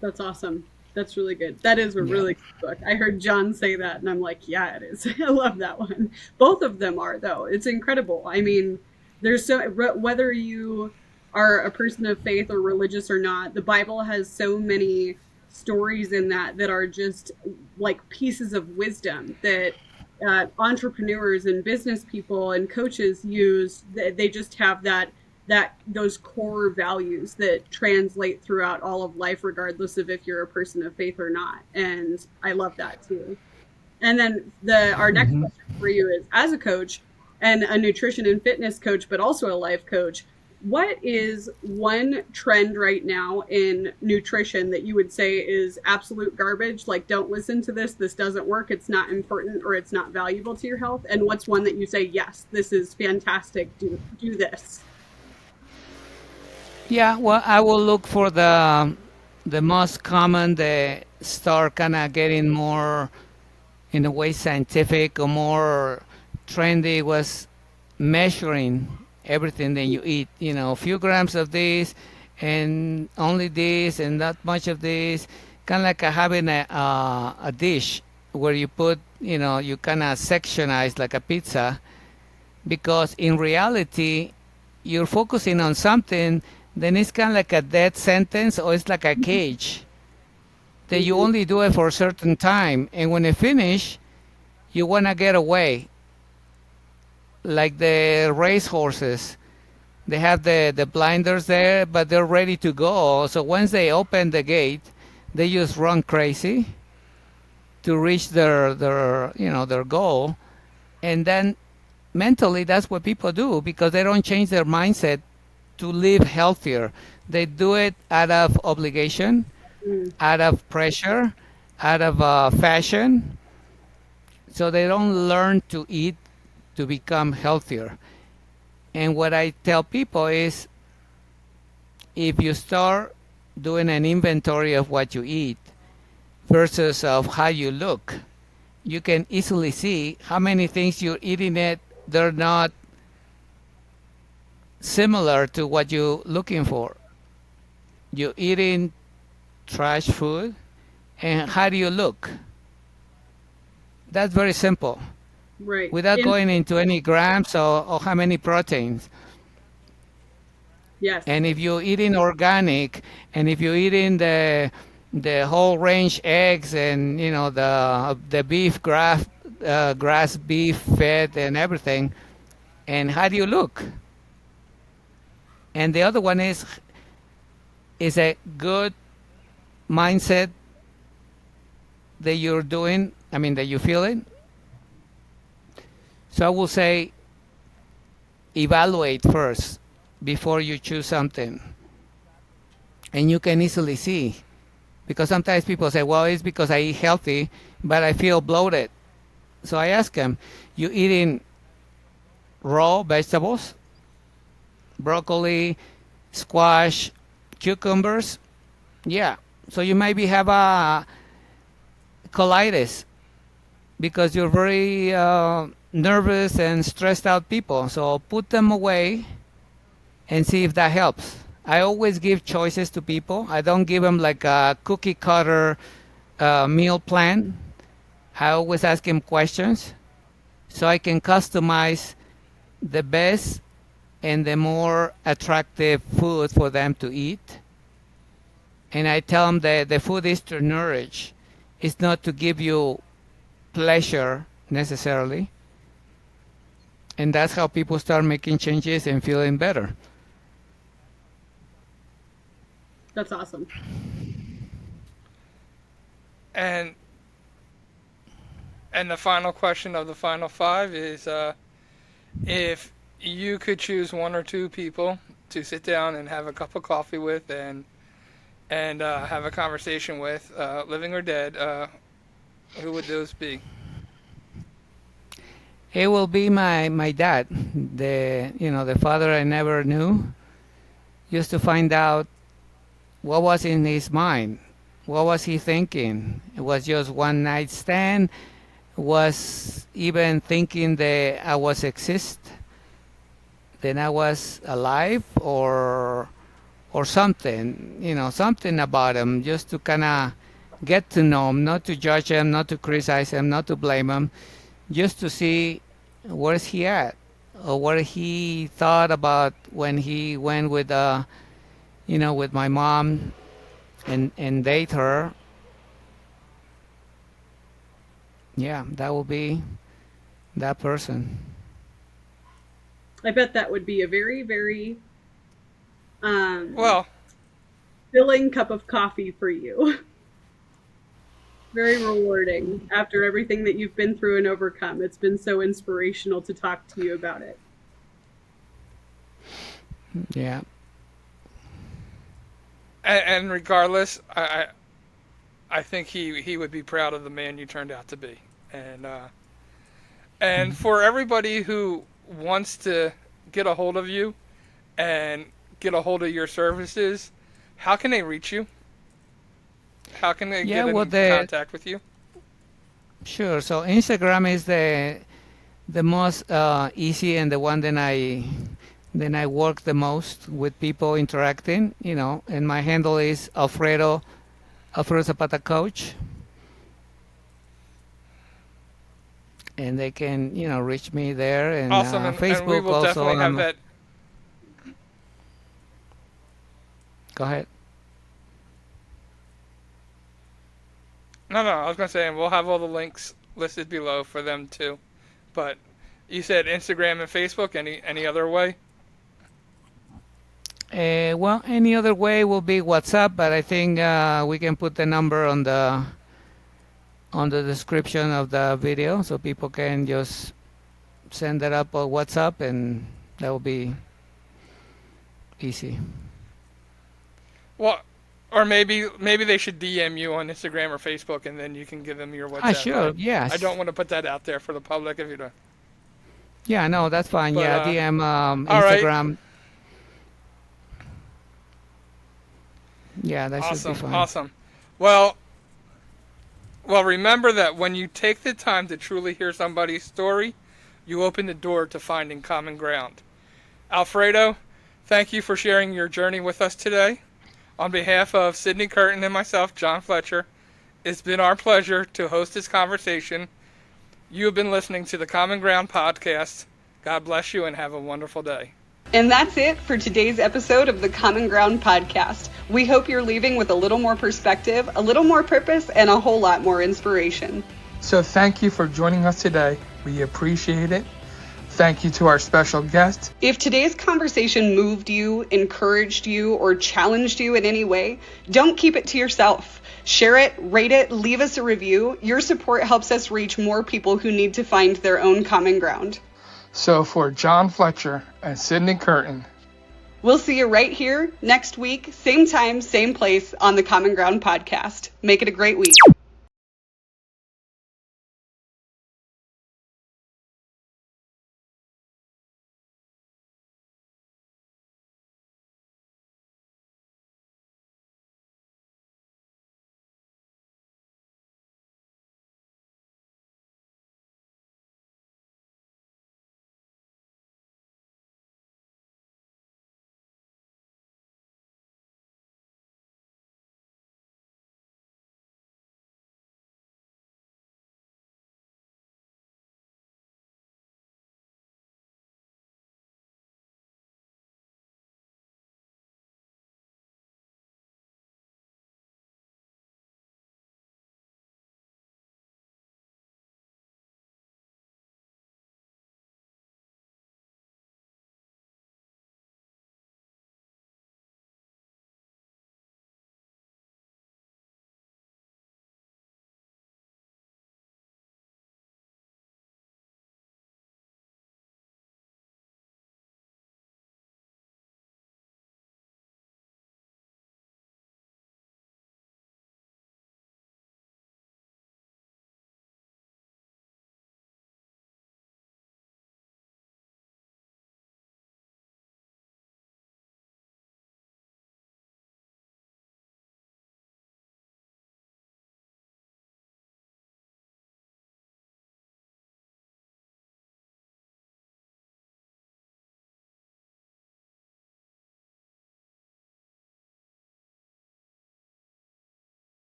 That's awesome. That's really good. That is a Yeah. really good book. I heard John say that, and I'm like, yeah, it is. I love that one. Both of them are, though. It's incredible. I mean, there's so whether you are a person of faith or religious or not, the Bible has so many stories in that are just like pieces of wisdom that entrepreneurs and business people and coaches use. They just have that those core values that translate throughout all of life, regardless of if you're a person of faith or not. And I love that too. And then our next Hmm. question for you is, as a coach and a nutrition and fitness coach, but also a life coach, what is one trend right now in nutrition that you would say is absolute garbage? Like, don't listen to this. This doesn't work. It's not important, or it's not valuable to your health. And what's one that you say, yes, this is fantastic. Do this. Yeah, well, I will look for the most common, the start kind of getting more in a way scientific or more trendy was measuring everything that you eat. A few grams of this and only this and not much of this. Kind of like having a dish where you put, you kind of sectionize like a pizza, because in reality, you're focusing on something, then it's kind of like a death sentence or it's like a cage that you Mhm. only do it for a certain time. And when you finish, you want to get away. Like the race horses, they have the blinders there, but they're ready to go. So once they open the gate, they just run crazy to reach their goal. And then mentally, that's what people do because they don't change their mindset to live healthier. They do it out of obligation, Mm. out of pressure, out of fashion. So they don't learn to eat to become healthier. And what I tell people is if you start doing an inventory of what you eat versus of how you look, you can easily see how many things you're eating it they're not similar to what you're looking for. You're eating trash food, and how do you look? That's very simple. Right. Without going into any grams or how many proteins. Yes. And if you're eating organic, and if you're eating the whole range eggs, and the beef grass beef fed and everything, and how do you look? And the other one is a good mindset that you're doing. I mean that you feel it. So I will say evaluate first before you choose something, and you can easily see because sometimes people say, well, it's because I eat healthy, but I feel bloated. So I ask them, you eating raw vegetables, broccoli, squash, cucumbers? Yeah. So you maybe have a colitis because you're very nervous and stressed out people. So put them away and see if that helps. I always give choices to people. I don't give them like a cookie cutter meal plan. I always ask them questions so I can customize the best and the more attractive food for them to eat. And I tell them that the food is to nourish. It's not to give you pleasure necessarily. And that's how people start making changes and feeling better. That's awesome. And the final question of the final 5 is, if you could choose 1 or 2 people to sit down and have a cup of coffee with and have a conversation with, living or dead, who would those be? It will be my dad, the father I never knew, just to find out what was in his mind. What was he thinking? It was just one night stand? Was even thinking that I was exist? Then I was alive or something, something about him, just to kind of get to know him, not to judge him, not to criticize him, not to blame him, just to see where's he at, or what he thought about when he went with with my mom and date her. Yeah, that will be that person. I bet that would be a very, very Well, filling cup of coffee for you. Very rewarding after everything that you've been through and overcome. It's been so inspirational to talk to you about it. Yeah. and regardless, I think he would be proud of the man you turned out to be. And for everybody who wants to get a hold of you and get a hold of your services, how can they reach you? How can they get in contact with you? Sure. So Instagram is the most easy and the one that I work the most with people interacting, and my handle is AlfredoZapataCoach. And they can, reach me there, and Awesome, Facebook and we will also. definitely have that. Go ahead. No, I was going to say, and we'll have all the links listed below for them too. But you said Instagram and Facebook, any other way? Well, any other way will be WhatsApp, but I think we can put the number on the description of the video, so people can just send that up on WhatsApp, and that will be easy. Well, or maybe they should DM you on Instagram or Facebook, and then you can give them your WhatsApp. Sure, yes. I don't want to put that out there for the public if you don't. Yeah, no, that's fine. But, yeah, DM All Instagram. right. Yeah, that should be fine. Awesome. Well, remember that when you take the time to truly hear somebody's story, you open the door to finding common ground. Alfredo, thank you for sharing your journey with us today. On behalf of Sydney Curtin and myself, John Fletcher, it's been our pleasure to host this conversation. You have been listening to the Common Ground podcast. God bless you and have a wonderful day. And that's it for today's episode of the Common Ground podcast. We hope you're leaving with a little more perspective, a little more purpose, and a whole lot more inspiration. So thank you for joining us today. We appreciate it. Thank you to our special guest. If today's conversation moved you, encouraged you, or challenged you in any way, don't keep it to yourself. Share it, rate it, leave us a review. Your support helps us reach more people who need to find their own common ground. So for John Fletcher and Sydney Curtin, we'll see you right here next week, same time, same place on the Common Ground podcast. Make it a great week.